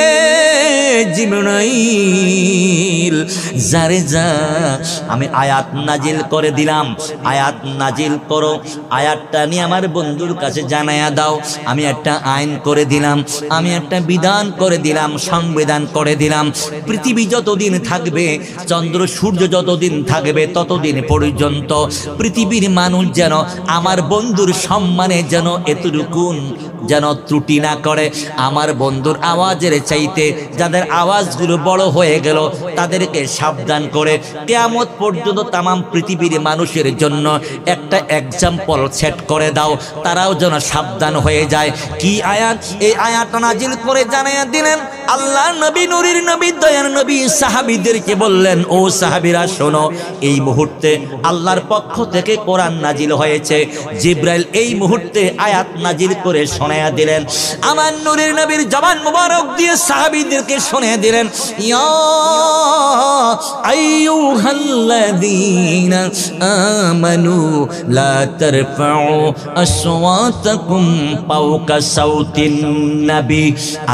জিবরাইল যারে যা আমি আয়াত নাজিল করে দিলাম, আয়াত নাজিল করো, আয়াতটা নিয়ে আমার বন্ধুর কাছে জানায়া দাও। আমি একটা আইন করে দিলাম, আমি একটা বিধান করে দিলাম, সংবিধান করে দিলাম। পৃথিবী যতদিন থাকবে, চন্দ্র সূর্য যতদিন থাকবে, ততদিন পর্যন্ত পৃথিবীর মানুষ যেন আমার বন্ধুর সম্মানে যেন এতটুকু যেন ত্রুটি না করে। আমার বন্ধুর আওয়াজের চাইতে যাদের আওয়াজগুলো বড় হয়ে গেল তাদেরকে সাবধান করে কিয়ামত পর্যন্ত তামাম পৃথিবীর মানুষের জন্য একটা এক্সাম্পল সেট করে দাও, তারাও যেন সাবধান হয়ে যায়। কি আয়াত? এই আয়াত নাজিল করে জানাইয়া দিলেন আল্লাহ নবী, নূরের নবী, দয়ার নবী সাহাবীদেরকে বললেন, ও সাহাবীরা শোনো, এই মুহূর্তে আল্লাহর পক্ষ থেকে কোরআন নাজিল হয়েছে। জিবরাইল এই মুহূর্তে আয়াত নাজিল করে শোনায়া দিলেন। আমার নূরের নবীর জবান মুবারক দিয়ে সাহাবীদেরকে শোনায়া দিলেন, ইয়া আইয়ুহাল্লাযীনা আমানু লা তারফাউ আসওয়াতাকুম ফাওকা সাউতিন নবী।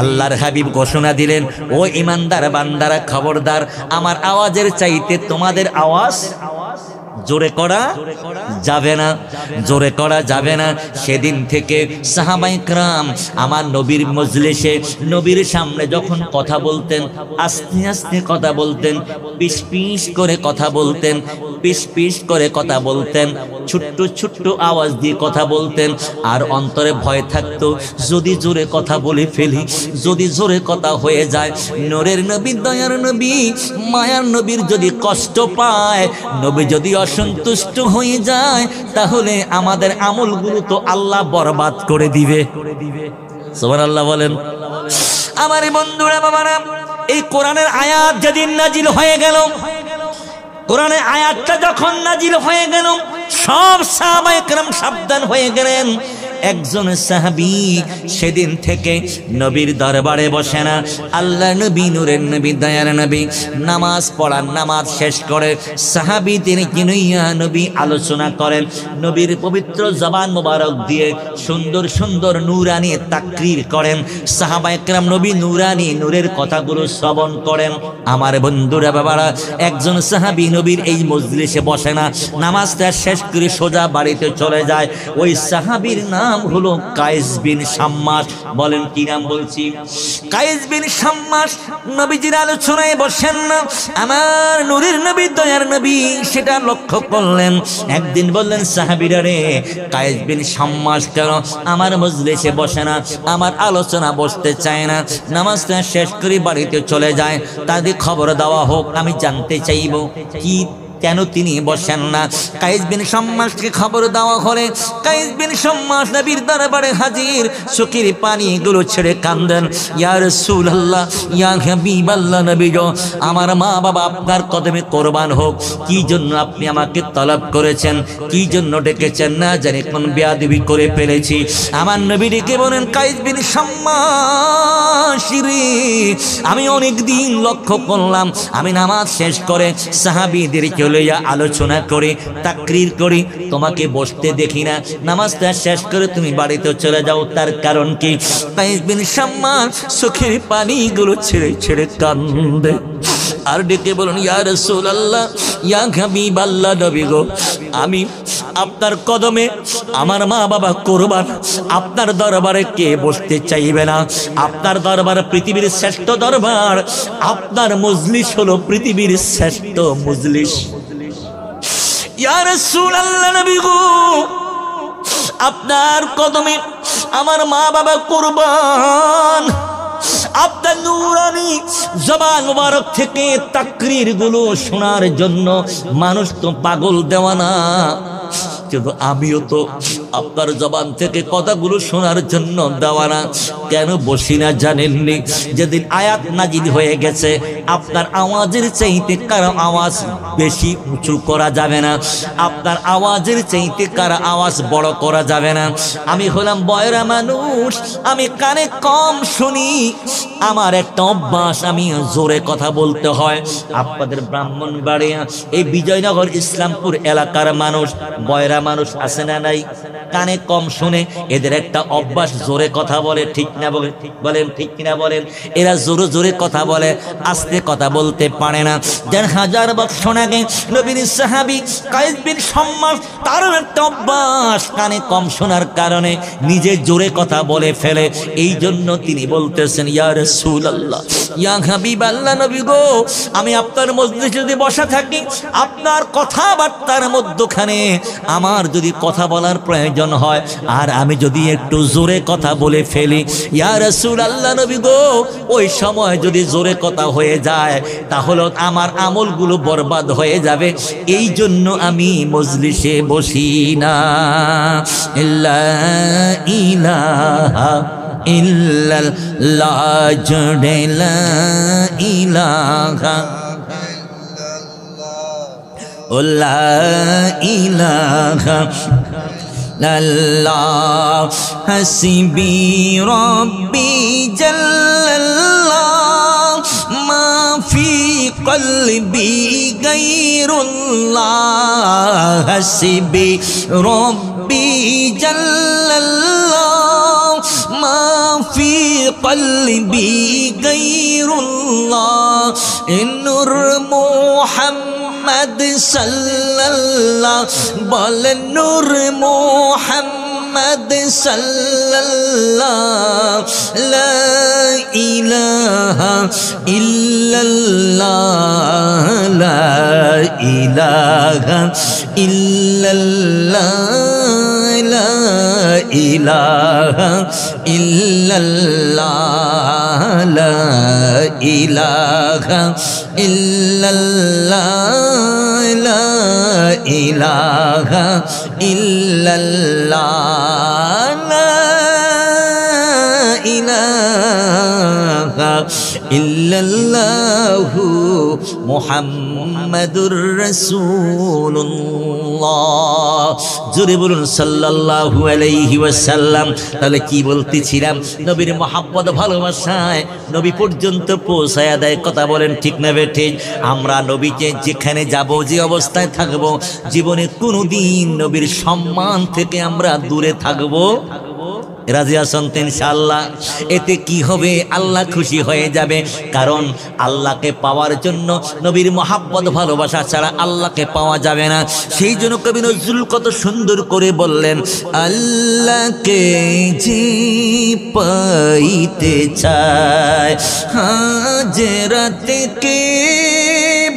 আল্লাহর হাবিব ঘোষণা দিলেন, ও ঈমানদার বান্দারা, খবরদার, আমার আওয়াজের চাইতে তোমাদের আওয়াজ জোরে করা যাবে না, জোরে করা যাবে না। সেদিন থেকে সাহাবায়ে কেরাম আমার নবীর মজলিসে, নবীর সামনে যখন কথা বলতেন, আস্তে আস্তে কথা বলতেন, পিস পিস করে কথা বলতেন, পিস পিস করে কথা বলতেন, ছোট্ট ছোট্ট আওয়াজ দিয়ে কথা বলতেন। আর অন্তরে ভয় থাকতো, যদি জোরে কথা বলে ফেলি, যদি জোরে কথা হয়ে যায়, নূরের নবী, দয়ার নবী, মায়ার নবীর যদি কষ্ট পায়, নবী যদি অসন্তুষ্ট হয়ে যায়, তাহলে আমাদের আমলগুলো তো আল্লাহ বরবাদ করে দিবে। সুবহানাল্লাহ বলেন। আমার বন্ধুরা, বাবারা, এই কোরআনের আয়াত যেদিন নাজিল হয়ে গেল, কোরআনের আয়াতটা যখন নাজিল হয়ে গেল, সব সাহাবায়ে কেরাম সাবধান হয়ে গেলেন। একজন সাহাবী সেদিন থেকে নবীর দরবারে বসে না। আল্লাহ নবী, নূরের নবী, দয়ার নবী নামাজ পড়ান, নামাজ শেষ করে সাহাবীদেরকে নিয়ে নবী আলোচনা করেন। নবীর পবিত্র জবান মোবারক দিয়ে সুন্দর সুন্দর নূরানি তাকরীর করেন। সাহাবায়ে কেরাম নবী নূরানি নূরের কথাগুলো শ্রবণ করেন। আমার বন্ধুরা, বাবারা, একজন সাহাবী নবীর এই মজলিসে বসে না, নামাজটা শেষ করে সোজা বাড়িতে চলে যায়। ওই সাহাবীর নাম হলো কায়েস বিন শাম্মাস। বলেন কি নাম বলছি? কায়েস বিন শাম্মাস নবীজির আলোচনায় বসেন না। আমার নূরের নবী, দয়ার নবী সেটা লক্ষ্য করলেন। একদিন বললেন, সাহাবীরা রে, কায়েস বিন শাম্মাস কেন আমার মজলিসে বসে না, আমার আলোচনা বসতে চায় না, নামাজটা শেষ করে বাড়িতে চলে যায়? তাদের খবর দেওয়া হোক, আমি জানতে চাইব কি কেন তিনি বসেন না। কায়েস বিন শাম্মাসকে খবর দেওয়া হলে কায়েস বিন শাম্মাস নবীর দরবারে হাজির, চোখের পানিগুলো ছেড়ে কান্দেন, ইয়া রাসূলুল্লাহ, ইয়া হাবিবাল্লাহ, নবী গো, আমার মা বাবা আপনার কদমে কোরবান হোক। কি জন্য আপনি আমাকে তলব করেছেন, কি জন্য ডেকেছেন, না জানি কোন বেয়াদবি করে ফেলেছি। আমার নবী ডেকে বলেন, কায়েস বিন শাম্মাস রে, আমি অনেক দিন লক্ষ্য করলাম, আমি নামাজ শেষ করে সাহাবীদেরকে লইয়া আলোচনা করে তাকরীর করি, তোমাকে বসতে দেখি না, নামাজটা শেষ করে তুমি বাড়িতে চলে যাও, তার কারণ কি? কায়েস বিন শাম্মাস চোখের পানিগুলো ছেড়ে ছেড়ে কান্দে আর ডেকে বলুন, ইয়া রাসূলুল্লাহ, ইয়া হাবিবাল্লাহ, নবী গো, আমি আপনার কদমে আমার মা বাবা কোরবান, আপনার দরবারে কে বসতে চাইবে না? আপনার দরবার পৃথিবীর শ্রেষ্ঠ দরবার, আপনার মজলিস হলো পৃথিবীর শ্রেষ্ঠ মজলিস। ইয়া রাসূলুল্লাহ, নবী গো, আপনার কদমে আমার মা বাবা কোরবান, আপনার নূরানি জবান মুবারক থেকে তাকরীর গুলো শোনার জন্য মানুষ তো পাগল দেওয়ানা। কিন্তু আমিও তো আপনার জবান থেকে কথাগুলো শোনার জন্য দেওয়া না। কেন বসি না জানেননি? যেদিন আয়াত নাজিল হয়ে গেছে আপনার আওয়াজের চাইতে কারো আওয়াজ বেশি উঁচু করা যাবে না, আপনার আওয়াজের চাইতে কারো আওয়াজ বড় করা যাবে না। আমি হলাম বয়রা মানুষ, আমি কানে কম শুনি, আমার একটা অভ্যাস, আমি জোরে কথা বলতে হয়। আপনাদের ব্রাহ্মণবাড়িয়া এই বিজয়নগর ইসলামপুর এলাকার মানুষ বয়রা মানুষ আছে না নাই? কানে কম শুনে, এদের একটা অভ্যাস জোরে কথা বলে, ঠিক না বলেন? ঠিক কিনা বলেন? এরা জোরে জোরে কথা বলে, আস্তে কথা বলতে পারে না। ১,৫০০ বছর আগে নবীর সাহাবী কায়েস বিন শাম্মাস, তার একটা অভ্যাস, কানে কম শোনার কারণে নিজে জোরে কথা বলে ফেলে। এই জন্য তিনি বলতেছেন, ইয়া রাসূলুল্লাহ, ইয়া হাবিবাল্লাহ, নবী গো, আমি আপনার মজলিসে যদি বসা থাকি, আপনার কথাবার্তার মধ্যখানে আমার যদি কথা বলার প্রয়োজন হয় আর আমি যদি একটু জোরে কথা বলে ফেলি, ইয়া রাসূলুল্লাহ, নবী গো, ওই সময় যদি জোরে কথা হয়ে যায় তাহলে আমার আমলগুলো বরবাদ হয়ে যাবে। এই জন্য আমি মজলিসে বসি না। লা ইলাহা ইল্লাল্লাহ, জোরে লা ইলাহা, ও লা ইলাহা ইল্লাল্লাহ, হাসবি রব্বি জাল্লাল্লাহ, মা ফি কলবি গায়রুল্লাহ, হাসবি রব্বি জাল্লাল্লাহ, মা ফি কলবি গায়রুল্লাহ, নূর মুহাম্মদ সাল্লাল্লাহ, বলেন নূর মুহাম্মদ সাল্লাল্লাহ, লা ইলাহা ইল্লাল্লাহ, লা ইলাহা ইল্লাল্লাহ, লা ইলাহা ইল্লাল্লাহ, লা ইলাহা ইল্লাল্লাহ, লা ইলাহা ইল্লাল্লাহ, লা ইলাহা ইল্লাল্লাহু মুহাম্মাদুর রাসূলুল্লাহ। জোরে বলুন সাল্লাল্লাহু আলাইহি ওয়াসাল্লাম। তাহলে কি বলতেছিলাম? নবীর মহব্বত ভালোবাসায় নবী পর্যন্ত পৌঁছায়া দেয়। কথা বলেন ঠিক না বেঠিক? আমরা নবীকে যেখানে যাব, যে অবস্থায় থাকবো, জীবনে কোনোদিন নবীর সম্মান থেকে আমরা দূরে থাকবো? রাজি আছেন তো ইনশাআল্লাহ? এতে কি হবে? আল্লাহ খুশি হয়ে যাবে। কারণ আল্লাহকে পাওয়ার জন্য নবীর মহব্বত ভালোবাসা ছাড়া আল্লাহকে পাওয়া যাবে না। সেই জন্য কবি নজরুল কত সুন্দর করে বললেন, আল্লাহকে যে পাইতে চায়, হাজরাতকে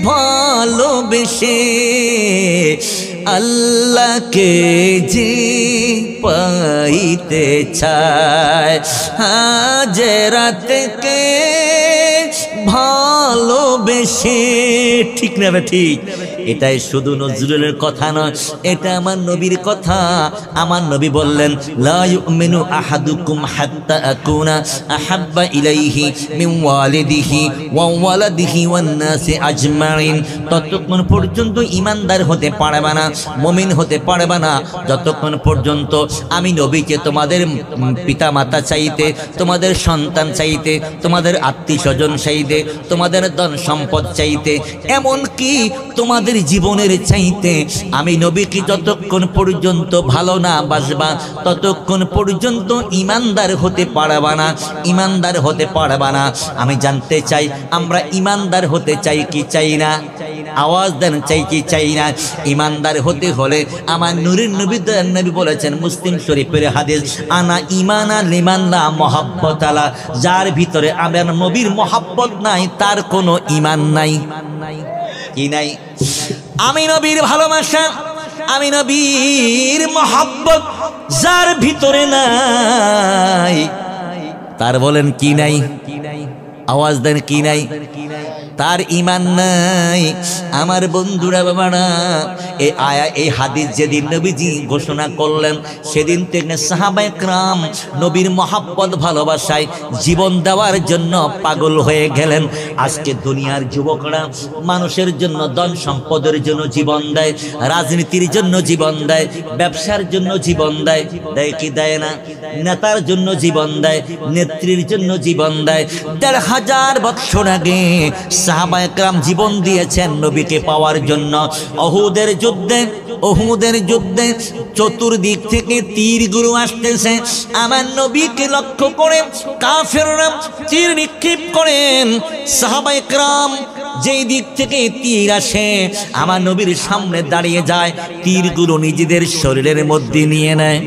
ভালোবেসে, আল্লাহকে যে পাইতে চায়, হাজরাতকে ভালোবেসে। ঠিক না ঠিক? এটাই শুধু নজরুলের কথা নয়, এটা আমার নবীর কথা। আমার নবী বললেন, লা ইউমিনু আহাদুকুম হাত্তা আকুনা আহাব্বা ইলাইহি মিন ওয়ালিদিহি ওয়া ওয়ালাদিহি ওয়ান নাসি আজমাইন। ততক্ষণ পর্যন্ত ঈমানদার হতে পারবে না, মুমিন হতে পারবে না, যতক্ষণ পর্যন্ত আমি নবীকে তোমাদের পিতা মাতা চাইতে, তোমাদের সন্তান চাইতে, তোমাদের আত্মীয় স্বজন চাইতে, তোমাদের ধন সম্পদ চাইতে, এমন কি তোমাদের জীবনের চাইতে আমি নবীকে যতক্ষণ পর্যন্ত ভালো না বাসবা, ততক্ষণ পর্যন্ত ঈমানদার হতে পারবা না, ঈমানদার হতে পারবা না। আমি জানতে চাই, আমরা ঈমানদার হতে চাই কি চাই না? আওয়াজ দেন, চাই কি চাই না? ঈমানদার হতে হলে আমার নূরের নবী দয়ার নবী বলেছেন, মুসলিম শরীফের হাদিস, আনা ঈমানা লিমান লা মুহাব্বত আলা, যার ভিতরে আমার নবীর মহব্বত নাই তার কোনো ঈমান নাই। কি নাই? আমি নবীর ভালোবাসা, আমি নবীর মহব্বত যার ভিতরে নাই, তার বলেন কি নাই? আওয়াজ দেন, কি নাই? তার ঈমান নাই। আমার বন্ধুরা, বাবারা, এই হাদিস যেদিন নবীজি ঘোষণা করলেন, সেদিন থেকে সাহাবায়ে কেরাম নবীর মহব্বত ভালোবাসায় জীবন দেওয়ার জন্য পাগল হয়ে গেলেন। আজকে দুনিয়ার যুবকরা মানুষের জন্য, ধন সম্পদের জন্য জীবন দেয়, রাজনীতির জন্য জীবন দেয়, ব্যবসার জন্য জীবন দেয়, দেয় কি দেয় না? নেতার জন্য জীবন দেয়, নেত্রীর জন্য জীবন দেয়। ১৫০০ বছর আগে সাহাবায়ে কেরাম জীবন দিয়েছেন নবীকে পাওয়ার জন্য। উহুদের যুদ্ধে চতুর্দিক থেকে তীরগুলো আসতেছে। আমার নবীকে লক্ষ্য করে কাফেররা তীর নিক্ষেপ করেন। সাহাবায়ে কেরাম যেই দিক থেকে তীর আসে আমার নবীর সামনে দাঁড়িয়ে যায়, তীরগুলো নিজেদের শরীরের মধ্যে নিয়ে নেয়।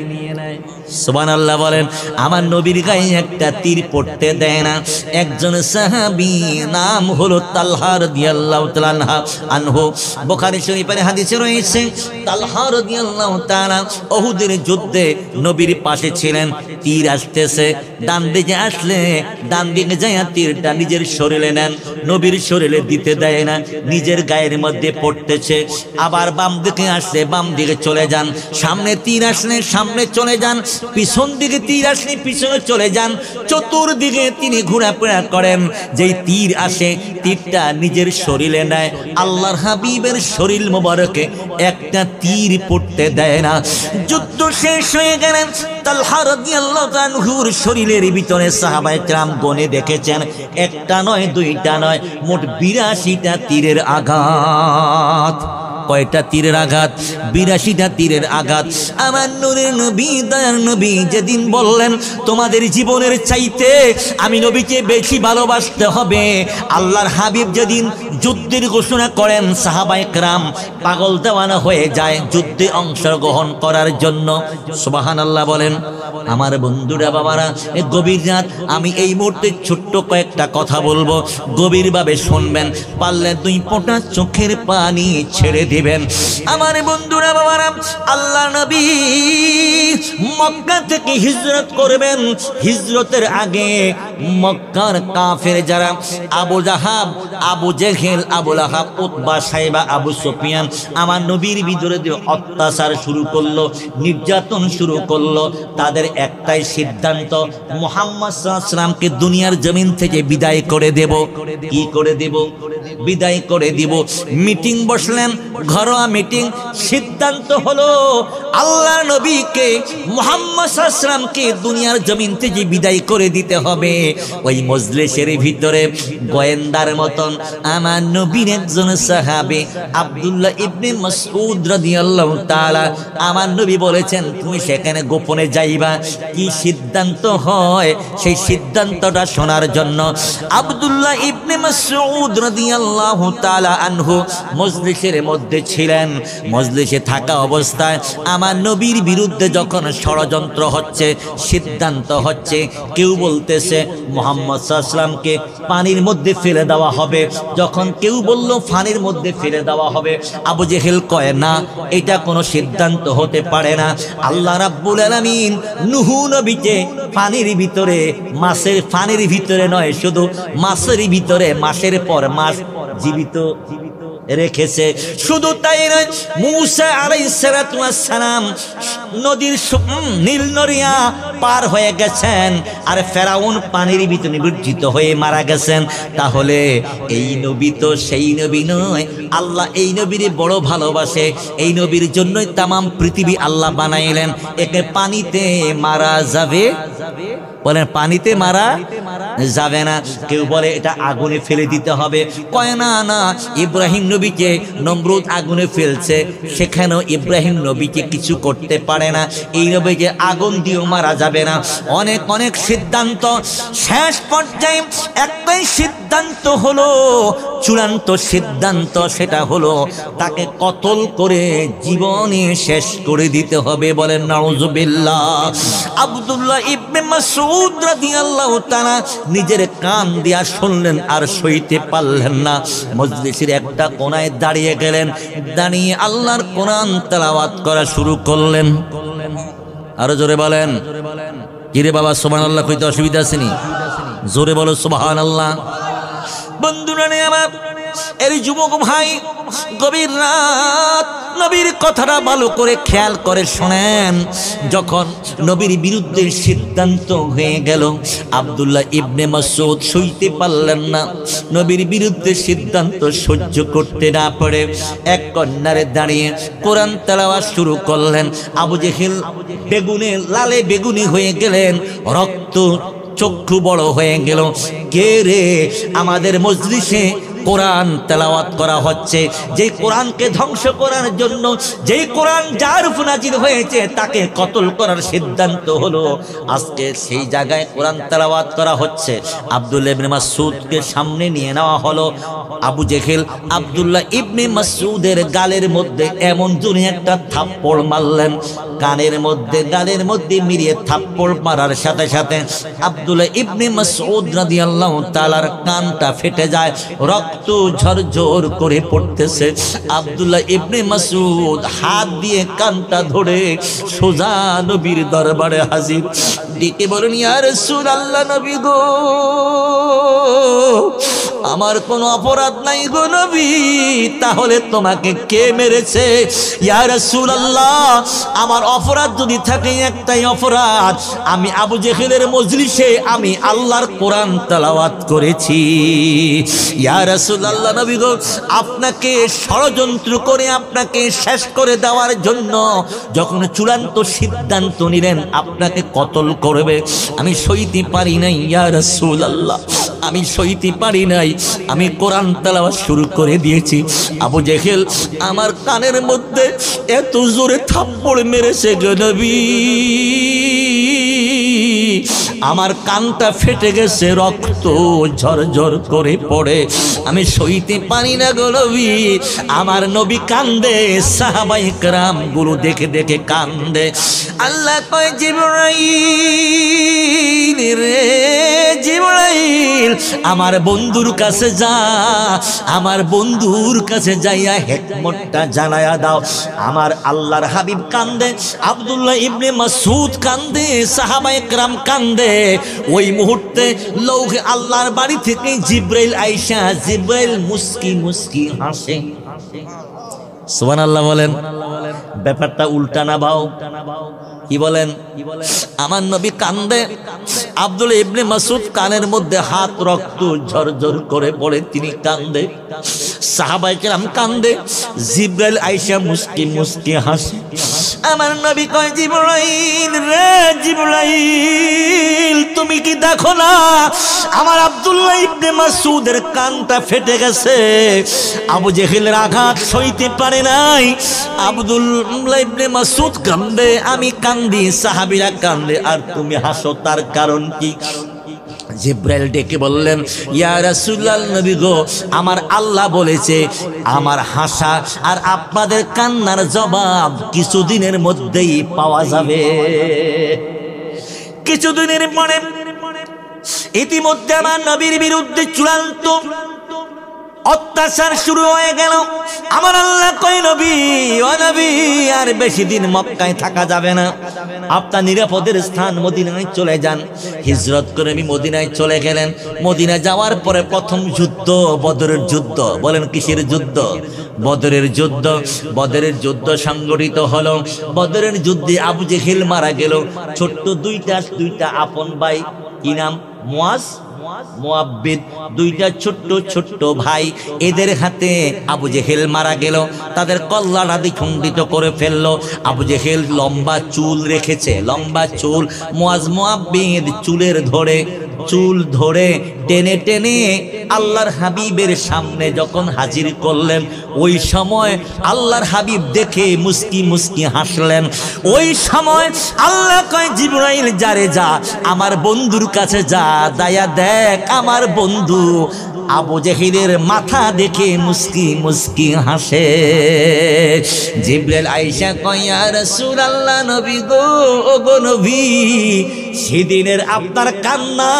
সুবহানাল্লাহ বলেন। আমার নবীর গায়ে একটা তীর পড়তে দেয় না। একজন সাহাবী, নাম হলো তালহা রাদিয়াল্লাহু তাআলা আনহু, বুখারী শরীফের হাদিসে রয়েছে, তালহা রাদিয়াল্লাহু তাআলা উহুদের যুদ্ধে নবীর পাশে ছিলেন। তীর আসতেছে, ডান দিকে আসলে ডান দিকে যায় তীরটা নিজের শরীরে নেন, নবীর শরীরে দিতে দেয় না, নিজের গায়ের মধ্যে পড়তেছে। আবার বাম দিকে আসলে বাম দিকে চলে যান, সামনে তীর আসলে সামনে চলে যান, পিছন দিকে তীর আসলে পিছনে চলে যান। চতুর্দিকে তিনি ঘোরাফেরা করেন। যেই তীর আসে তীরটা নিজের শরীরে নেয়। আল্লাহর হাবিবের শরীর মোবারকে একটা তীর পড়তে দেয় না। যুদ্ধ শেষ হয়ে গেলেন। তালহা রাদিয়াল্লাহু আনহুর শরীরের ভিতরে সাহাবায়ে কেরাম গনে দেখেছেন, একটা নয়, দুইটা নয়, মোট ৮২টা তীরের আঘাত। কয়টা তীরের আঘাত? ৮২টা তীরের আঘাত। আমার নূরের নবী, দয়ার নবী যেদিন বললেন তোমাদের জীবনের চাইতে আমি নবীকে বেশি ভালোবাসতে হবে, আল্লাহর হাবিব যেদিন যুদ্ধের ঘোষণা করেন, সাহাবায়ে কেরাম পাগল দেওয়ানা হয়ে যায় যুদ্ধে অংশগ্রহণ করার জন্য। সুবহানাল্লাহ বলেন। আমার বন্ধুরা, বাবারা, গভীর রাত, আমি এই মুহূর্তে ছোট্ট কয়েকটা কথা বলবো, গভীরভাবে শুনবেন, পারলে ২ ফোঁটা চোখের পানি ছেড়ে দিবেন। আমার বন্ধুরা, বাবারা, আল্লাহ নবী মক্কা থেকে হিজরত করবেন। হিজরতের আগে মক্কার কাফের যারা, আবু জাহাব, আবু জেহেল, আবু লাহাব, উতবা, সাইবা, আবু সুফিয়ান আমার নবীর বিরুদ্ধে অত্যাচার শুরু করলো, নির্যাতন শুরু করলো। তাদের একটাই সিদ্ধান্ত, মুহাম্মদ সাল্লাল্লাহু আলাইহি ওয়াসাল্লামকে দুনিয়ার জমিন থেকে বিদায় করে দেব। কি করে দেব? বিদায় করে দিব। মিটিং বসলেন, ঘরোয়া মিটিং। সিদ্ধান্ত হলো আল্লাহর নবীকে, মুহাম্মদ সাল্লাল্লাহু আলাইহি ওয়াসাল্লামকে দুনিয়ার জমিন থেকে বিদায় করে দিতে হবে। ওই মজলিসের ভিতরে গোয়েন্দার মতন আমার নবীর একজন সাহাবী আব্দুল্লাহ ইবনে মাসউদ রাদিয়াল্লাহু তাআলা, আমার নবী বলেছেন তুমি সেখানে গোপনে যাইবা। কি সিদ্ধান্ত হয় সেই সিদ্ধান্তটা শোনার জন্য আব্দুল্লাহ ইবনে মাসউদ রাদিয়াল্লাহু তাআলা আনহু মজলিসের মধ্যে ছিলেন। মজলিসে থাকা অবস্থায় আমার নবীর বিরুদ্ধে যখন ষড়যন্ত্র হচ্ছে, সিদ্ধান্ত হচ্ছে, কেউ বলতেছে মুহাম্মদ সাল্লাল্লাহু আলাইহি ওয়াসাল্লামকে পানির মধ্যে ফেলে দেওয়া হবে, যখন কেউ বলল পানির মধ্যে ফেলে দেওয়া হবে, আবু জেহেল কয় না, এটা কোনো সিদ্ধান্ত হতে পারে না। আল্লাহ রাব্বুল আলামিন নূহ নবীকে পানির ভিতরে, মাছের পানির ভিতরে নয়, শুধু মাছের ভিতরে মাসের পর মাস জীবিত রেখেছে। শুধু তাই নয়, মূসা আলাইহিস সালাতু ওয়াস সালাম নদীর নীল নরিয়া পার হয়ে গেছেন, আর ফেরাউন পানির ভিতরে নিমজ্জিত হয়ে মারা গেছেন। তাহলে এই নবী তো সেই নবী নয়। আল্লাহ এই নবীর বড় ভালোবাসে, এই নবীর জন্যই তামাম পৃথিবী আল্লাহ বানাইলেন। একে পানিতে মারা যাবে, বলেন পানিতে মারা যাবে না। কেউ বলে এটা আগুনে ফেলে দিতে হবে, কয় না না, ইব্রাহিম নবীকে নমরুদ আগুনে ফেলছে, সেখানেও ইব্রাহিম নবীকে কিছু করতে পারে না। এই নবীকে আগুন দিয়েও মারা যাবে না। অনেক অনেক সিদ্ধান্ত, শেষ পর্যায়ে একটাই সিদ্ধান্ত হলো, চূড়ান্ত সিদ্ধান্ত, সেটা হলো তাকে কতল করে জীবনে শেষ করে দিতে হবে। বলেন নাউজুবিল্লাহ। আব্দুল্লাহ ইবনে মাসউদ রাদিয়াল্লাহু তাআলা নিজের কান দিয়া শুনলেন, আর সইতে পারলেন না। মজলিসের একটা কোনায় দাঁড়িয়ে গেলেন, দাঁড়িয়ে আল্লাহর কোরআন তেলাওয়াত করা শুরু করলেন। আরো জোরে বলেন, কিরে বাবা সুবহানাল্লাহ কইতে অসুবিধা আছে নি? জোরে বলো সুবহানাল্লাহ। বন্ধুরা আমার এর যুবক ভাই, গভীর রাত, নবীর কথাটা ভালো করে খেয়াল করে শোনেন। যখন নবীর বিরুদ্ধে সিদ্ধান্ত হয়ে গেল, আব্দুল্লাহ ইবনে মাসউদ সইতে পারলেন না। নবীর বিরুদ্ধে সিদ্ধান্ত সহ্য করতে না পারে এক কন্যারে দাঁড়িয়ে কোরআন তেলাওয়াত শুরু করলেন। আবু জেহেল বেগুনে লালে বেগুনি হয়ে গেলেন, রক্ত চক্ষু বড় হয়ে গেল। কে রে আমাদের মজলিসে কোরআন তেলাওয়াত করা হচ্ছে, যেই কোরআনকে ধ্বংস করার জন্য, যেই কোরআন যার উপর নাজিল হয়েছে তাকে কতল করার সিদ্ধান্ত হলো, আজকে সেই জায়গায় কোরআন তেলাওয়াত করা হচ্ছে। আব্দুল্লাহ ইবনে মাসউদকে সামনে নিয়ে নেওয়া হলো। আবু জেহেল আব্দুল্লাহ ইবনে মাসউদের গালের মধ্যে এমন জোরে একটা থাপ্পড় মারলেন, কানের মধ্যে গালের মধ্যে মিলিয়ে থাপ্পড় মারার সাথে সাথে আব্দুল্লাহ ইবনে মাসউদ রাদিয়াল্লাহু তাআলার কানটা ফেটে যায়, রক্ত ঝরঝর করে পড়তেছে। আব্দুল্লাহ ইবনে মাসউদ হাত দিয়ে কানটা ধরে সোজা নবীর দরবারে হাজির, ডেকে বলেন, ইয়া রাসূলুল্লাহ, নবী গো, আমার কোনো অপরাধ নাই গো নবী, তাহলে তোমাকে কে মেরেছে? ইয়া রাসূলুল্লাহ, আমার অপরাধ যদি থাকে একটাই অপরাধ, আমি আবু জেহেলের মজলিসে আমি আল্লাহর কোরআন তেলাওয়াত করেছি। ইয়া রাসূলুল্লাহ, নবী গো, আপনাকে ষড়যন্ত্র করে আপনাকে শেষ করে দেওয়ার জন্য যখন চূড়ান্ত সিদ্ধান্ত নিলেন আপনাকে কতল করবে, আমি সইতে পারি নাই ইয়া রাসূলুল্লাহ, আমি সইতে পারি নাই, আমি কোরআন তেলাওয়াত শুরু করে দিয়েছি। আবু জেহেল আমার কানের মধ্যে এত জোরে থাপ্পড় মেরেছে গো নবী, আমার কানটা ফেটে গেছে, রক্ত ঝরঝর করে পড়ে, আমি সইতে পারি না গো নবী। আমার নবী কান্দে, সাহাবায়ে কেরাম গুলো দেখে দেখে কান্দে। আল্লাহ কয়, জিবরাইল রে জিবরাইল, আমার বন্ধুর কাছে যা, আমার বন্ধুর কাছে যাইয়া হিকমতটা জানায়া দাও। আমার আল্লাহর হাবিব কান্দে, আব্দুল্লাহ ইবনে মাসউদ কান্দে, সাহাবায়ে কেরাম কান্দে। ওই মুহূর্তে লৌহে আল্লাহর বাড়ি থেকে জিবরাইল আইসা, জিবরাইল মুস্কি মুস্কি হাসে। সুবহানাল্লাহ বলেন। ব্যাপারটা উল্টা না ভাও? কি বলেন? আমার নবী কান্দে, আব্দুল্লাহ ইবনে মাসউদ কানের মধ্যে হাত, রক্ত ঝরঝর করে পড়ে তিনি কান্দে, সাহাবায়ে কেরাম কান্দে, জিবরাইল আইসা মুস্কি মুস্কি হাসে। আমার নবী কয়, জিবরাইল রে জিবরাইল, তুমি কি দেখো না আমার আব্দুল্লাহ ইবনে মাসউদের কানটা ফেটে গেছে? আবু জেহেলের আঘাত সইতে পারে নাই, আব্দুল্লাহ ইবনে মাসউদ কান্দে, আমি কান্দি, সাহাবীরা কান্দে, আর তুমি হাসো, তার কারণ কি? জিবরাইল ডেকে বললেন, ইয়া রাসূলুল্লাহ, নবী গো, আমার আল্লাহ বলেছে আমার হাসা আর আপনাদের কান্নার জবাব কিছুদিনের মধ্যেই পাওয়া যাবে। কিছুদিনের পরে ইতিমধ্যে আমার নবীর বিরুদ্ধে চূড়ান্ত অত্যাচার শুরু হয়ে গেল। আমার আল্লাহ কয়, নবী ও নবী, আর বেশি দিন মক্কায় থাকা যাবে না, আপনার নিরাপদের স্থান মদিনায় চলে যান। হিজরত করে আমি মদিনায় চলে গেলেন। মদিনা যাওয়ার পরে প্রথম যুদ্ধ বদরের যুদ্ধ। বলেন কিসের যুদ্ধ? বদরের যুদ্ধ। বদরের যুদ্ধ সংগঠিত হলো। বদরের যুদ্ধে আবু জেহেল মারা গেল। ছোট্ট দুইটা আপন ভাই, কি নাম? মুয়াজ, মুআব্বিদ, দুইটা ছোট্ট ছোট্ট ভাই, এদের হাতে আবু জেহেল মারা গেল। তাদের কল্লাটা দ্বিখণ্ডিত করে ফেললো। আবু জেহেল লম্বা চুল রেখেছে, লম্বা চুল। মুয়াজ মুআব্বিদ চুল ধরে টেনে টেনে আল্লাহর হাবিবের সামনে যখন হাজির করলেন, ওই সময় আল্লাহর হাবিব দেখে মুস্কি মুস্কি হাসলেন। ওই সময় আল্লাহ কয়, জিবরাইল যারে যা, আমার বন্ধুর কাছে যা, দায়া দেখ আমার বন্ধু আবু জেহেলের মাথা দেখে মুস্কি মুস্কি হাসে। জিবরাইল আয়েশা কয়, ইয়া রাসূলুল্লাহ, নবী গো, ও গো নবী, সেদিনের আপনার কান্না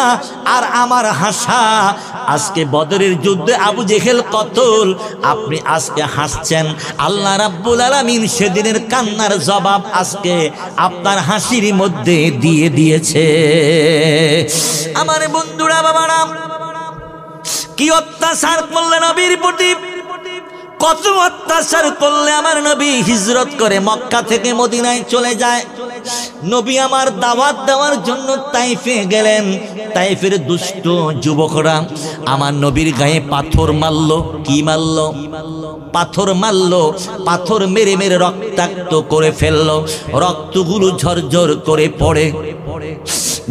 আর আমার হাসা, আজকে বদরের যুদ্ধে আবু জেহেল কতল, আপনি আজকে হাসছেন। আল্লাহ রাব্বুল আলামিন সেদিনের কান্নার জবাব আজকে আপনার হাসির মধ্যে দিয়ে দিয়েছে। আমার বন্ধুরা, বাবারা, কি অত্যাচার করলে নবীর প্রতি, কত অত্যাচার করলে আমার নবী হিজরত করে মক্কা থেকে মদিনায় চলে যায়। নবী আমার দাওয়াত দেওয়ার জন্য তাইফে গেলেন। তাইফের দুষ্ট যুবকরা আমার নবীর গায়ে পাথর মারলো। কি মারলো? পাথর মারলো। পাথর মেরে মেরে রক্তাক্ত করে ফেললো। রক্তগুলো ঝরঝর করে পড়ে।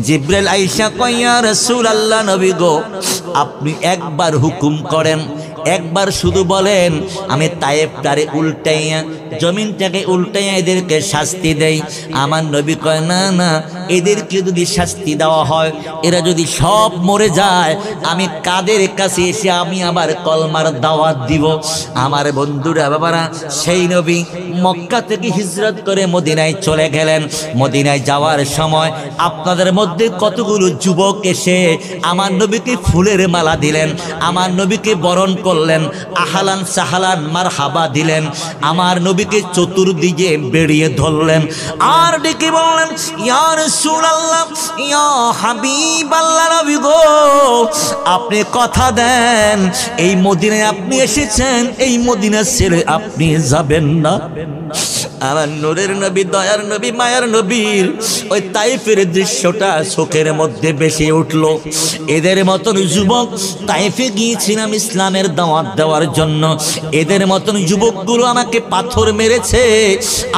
জিব্রাইল আয়েশা কয়, ইয়া রাসূলুল্লাহ, নবী গো, আপনি একবার হুকুম করেন, একবার শুধু বলেন, আমি তায়েফটারে উল্টাইয়া, জমিনটাকে উল্টাইয়া এদেরকে শাস্তি দেই। আমার নবী কয়, না না, এদেরকে যদি শাস্তি দেওয়া হয়, এরা যদি সব মরে যায়, আমি কাদের কাছে এসে আমি আবার কলমার দাওয়াত দিব? আমার বন্ধুরা, বাবারা, সেই নবী মক্কা থেকে হিজরত করে মদিনায় চলে গেলেন। মদিনায় যাওয়ার সময় আপনাদের মধ্যে কতগুলো যুবক এসে আমার নবীকে ফুলের মালা দিলেন, আমার নবীকে বরণ করলেন, আহালান সাহালান মারহাবা দিলেন, আমার নবীকে চতুর্দিকে বেরিয়ে ধরলেন আর ডেকে বললেন, ইয়া রাসূলুল্লাহ, ইয়া হাবিবাল্লাহ, নবী গো, আপনি কথা দেন, এই মদিনায় আপনি এসেছেন, এই মদিনা ছেড়ে আপনি যাবেন না। আমার নূরের নবী, দয়ার নবী, মায়ার নবীর ওই তাইফের দৃশ্যটা চোখের মধ্যে বেশি উঠলো। এদের মতন যুবক তাইফে গিয়েছিলাম ইসলামের দাওয়াত দেওয়ার জন্য, এদের মতন যুবকগুলো আমাকে পাথর মেরেছে,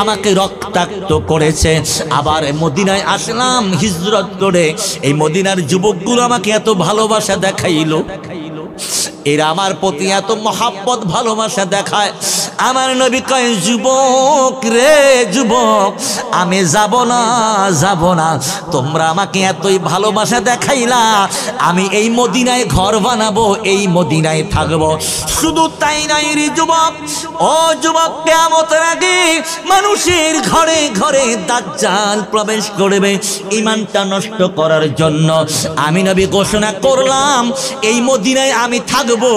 আমাকে রক্তাক্ত করেছে। আবার মদিনায় আসলাম হিজরত করে, এই মদিনার যুবকগুলো আমাকে এত ভালোবাসা দেখাইলো, এরা আমার প্রতি এত মহাব্বত ভালোবাসা দেখায়। আমার নবী কয়, যুবক রে যুবক, আমি যাব না, যাব না, তোমরা আমাকে এতই ভালোবাসা দেখাইলা, আমি এই মদিনায় ঘর বানাবো, এই মদিনায় থাকবো। শুধু তাই নাই রে যুবক, ও যুবক, কিয়ামতের আগে মানুষের ঘরে ঘরে দাজ্জাল প্রবেশ করবে ঈমানটা নষ্ট করার জন্য। আমি নবী ঘোষণা করলাম, এই মদিনায় আমি থাকবো,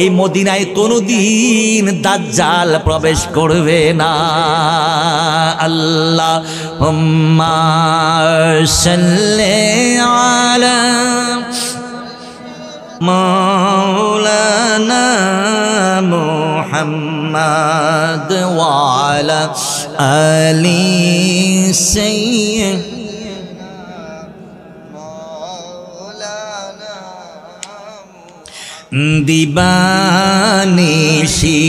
এই মদিনায় কোনোদিন দাজ্জাল প্রবেশ করবে না। আল্লাহুম্মা সাল্লি আলা মাওলানা মুহাম্মাদ ওয়া আলা আলি সাইয়্যিদ দিবানিশি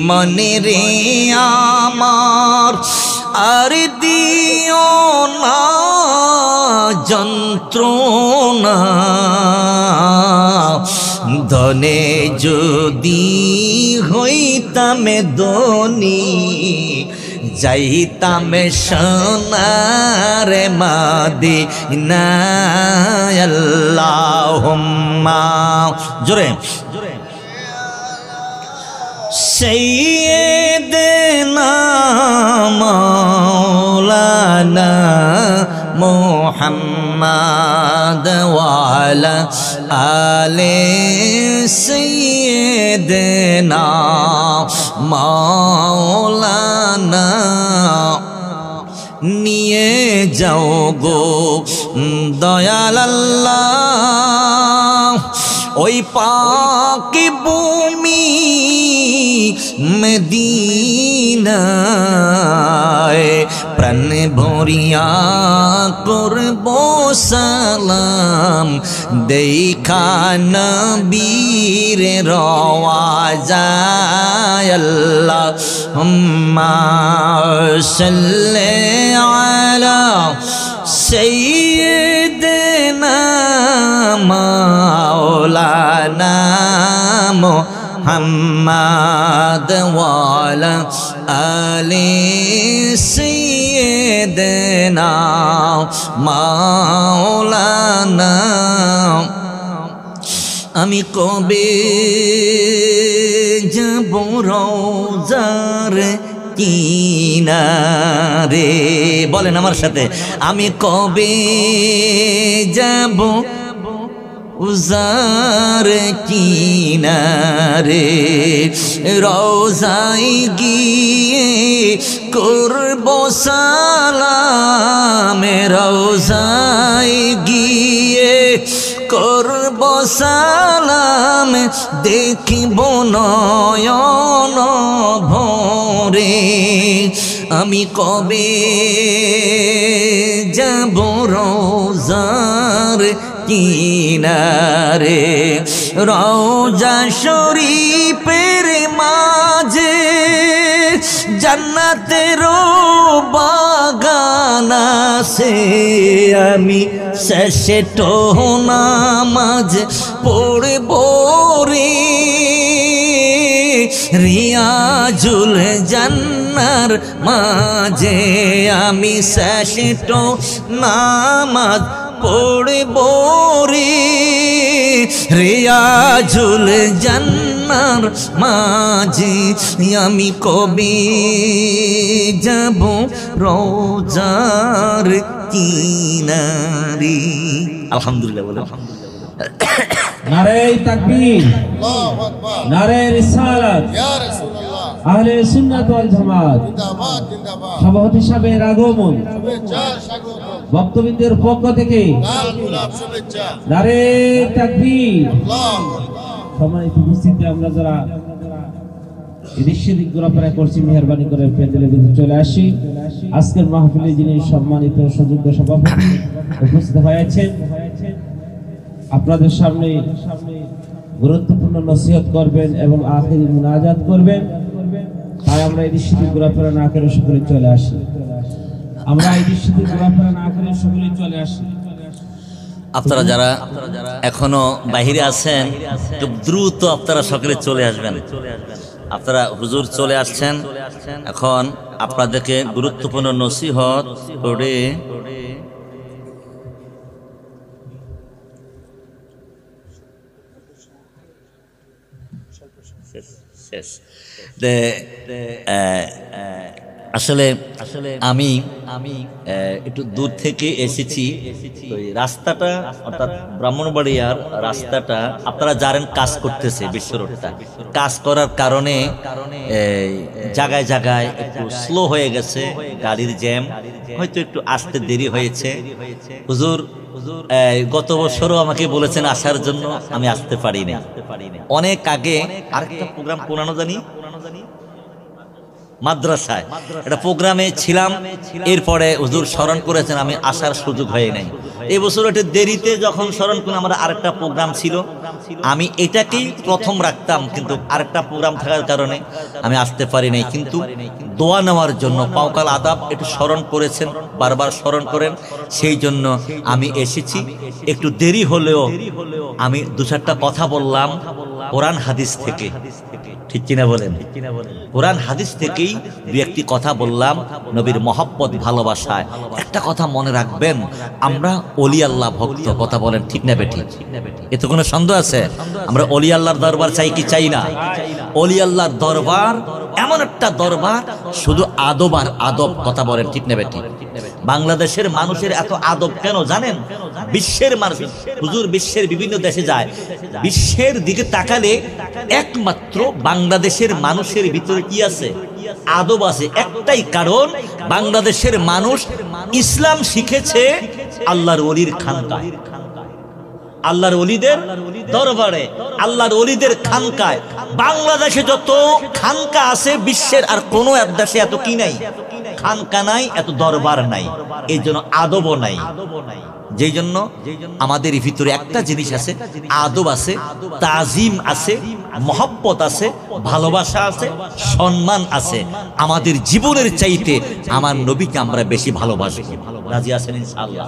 মনে রে আমার, আর দিও না যন্ত্রণা, ধনে যদি হইতামে ধনী, যাইতামে সোনার মদিনা। আল্লাহুম্মা, জোরে, সাইয়্যিদনা মাওলানা মুহাম্মাদ ওয়া আলা আলি সাইয়্যিদনা মাওলানা, নিয়ে যাও গো দয়াল আল্লাহ, ওই পাকি ভূমি মদিনায়, প্রাণ ভরিয়া করব সালাম, দেখা নবীর রওয়া যায়। আল্লাহুম্মা সাল্লি আলা সাইয়্যিদিনা মাওলানা মুহাম্মাদ ওয়া আলা আলি সাইয়্যিদিনা মাওলানা। আমি কবে যাব রওজার কিনারে, বলেন আমার সাথে, আমি কবে যাব রওজার কিনারে, রওজায় গিয়ে করব সালাম, রওজায় গিয়ে করব সালাম, দেখিব নয়ন ভরে, আমি কবে যাব রোজার কিনারে, রওজা শরীফের মাঝে জান্নাতের বাগান আছে, আমি শেষে নামাজ পড়ব রে, রিয়াজুল জান্নার মাঝে আমি শেষে নামাজ পড়ব রে, রিয়াজুল জান্নার মাঝে আমি কবে যাব রোজার কিনারে। আলহামদুলিল্লাহ বলে নারে তাকবীর, আল্লাহু আকবার, নারে রিসালাত, ইয়া রাসূলুল্লাহ, আহলে সুন্নাত ওয়াল জামাত জিন্দাবাদ জিন্দাবাদ। সভাপতি সাহেবের আগমন, শুভেচ্ছা স্বাগত, ভক্তবৃন্দের পক্ষ থেকে লাল গোলাপ শুভেচ্ছা, নারে তাকবীর, আল্লাহু আকবার। সম্মানিত উপস্থিতি, আমরা যারা এদিক সেদিক ঘোরাফেরা করছি, মেহরবানি করে প্যান্ডেলের ভিতরে চলে আসি। আজকের মাহফিলে যিনি সম্মানিত সুযোগ্য সভাপতি উপস্থিত হয়েছেন, আপনাদের সামনে গুরুত্বপূর্ণ নসিহত করবেন এবং আখিরি মুনাজাত করবেন, তাই আমরা এই দৃশ্যটি ঘোরাফেরা না করে সকলে চলে আসি। আমরা এই দৃশ্যটি ঘোরাফেরা না করে সকলে চলে আসি। আপনারা যারা এখনো বাহিরে আছেন, খুব দ্রুত আপনারা সকলে চলে আসবেন। আপনারা হুজুর চলে আসছেন, এখন আপনাদেরকে গুরুত্বপূর্ণ নসিহত করে আসলে আমি একটু দূর থেকে এসেছি। রাস্তাটা অর্থাৎ ব্রাহ্মণবাড়িয়ার রাস্তাটা আপনারা জানেন কাজ করতেছে, বিশ্ব রোডটা কাজ করার কারণে জায়গায় জায়গায় একটু স্লো হয়ে গেছে, গাড়ির জ্যাম, হয়তো একটু আসতে দেরি হয়েছে। হুজুর গত বছরও আমাকে বলেছেন আসার জন্য, আমি আসতে পারি না। অনেক আগে আরেকটা প্রোগ্রাম পুরানো জানি মাদ্রাসায় একটা প্রোগ্রামে ছিলাম, এরপরে হুজুর স্মরণ করেছেন, আমি আসার সুযোগ হয় নাই। এই বছর একটু দেরিতে যখন স্মরণ করলাম, আমার আরেকটা প্রোগ্রাম ছিল, আমি এটাকেই প্রথম রাখতাম, কিন্তু আরেকটা প্রোগ্রাম থাকার কারণে আমি আসতে পারি নাই। কিন্তু দোয়া নেওয়ার জন্য পাওকাল আদাব একটু স্মরণ করেছেন, বারবার স্মরণ করেন, সেই জন্য আমি এসেছি। একটু দেরি হলেও আমি দু চারটা কথা বললাম কোরআন হাদিস থেকে, ঠিক কিনা বলেন? কোরআন হাদিস থেকেই দু একটি কথা বললাম নবীর মহব্বত ভালোবাসায়। একটা কথা মনে রাখবেন, আমরা ওলি আল্লাহ ভক্ত, কথা বলেন ঠিক না বেঠি? এতে কোনো সন্দেহ আছে? আমরা ওলি আল্লাহর দরবার চাই কি চাই না? ওলি আল্লাহর দরবার এমন একটা দরবার, শুধু আদব আর আদব, কথা বলেন ঠিক না বেঠি? বাংলাদেশের মানুষের এত আদব কেন জানেন? বিশ্বের মানুষ, হুজুর বিশ্বের বিভিন্ন দেশে যায়, বিশ্বের দিকে তাকালে একমাত্র বাংলাদেশের মানুষের ভিতরে কি আছে? আদব আছে। একটাই কারণ, বাংলাদেশের মানুষ ইসলাম শিখেছে আল্লাহর ওলির খানকায়, আল্লাহর ওলিদের দরবারে, আল্লাহর ওলিদের খানকায়। বাংলাদেশে যত খানকা আছে, বিশ্বের আর কোনো এক দেশে এত কি নাই, খানকা নাই, এত দরবার নাই, এই জন্য আদবও নাই। যেই জন্য আমাদের ভিতরে একটা জিনিস আছে, আদব আছে, তাজিম আছে, মহব্বত আছে, ভালোবাসা আছে, সম্মান আছে। আমাদের জীবনের চাইতে আমার নবীকে আমরা বেশি ভালোবাসি। রাজি আছেন ইনশাআল্লাহ?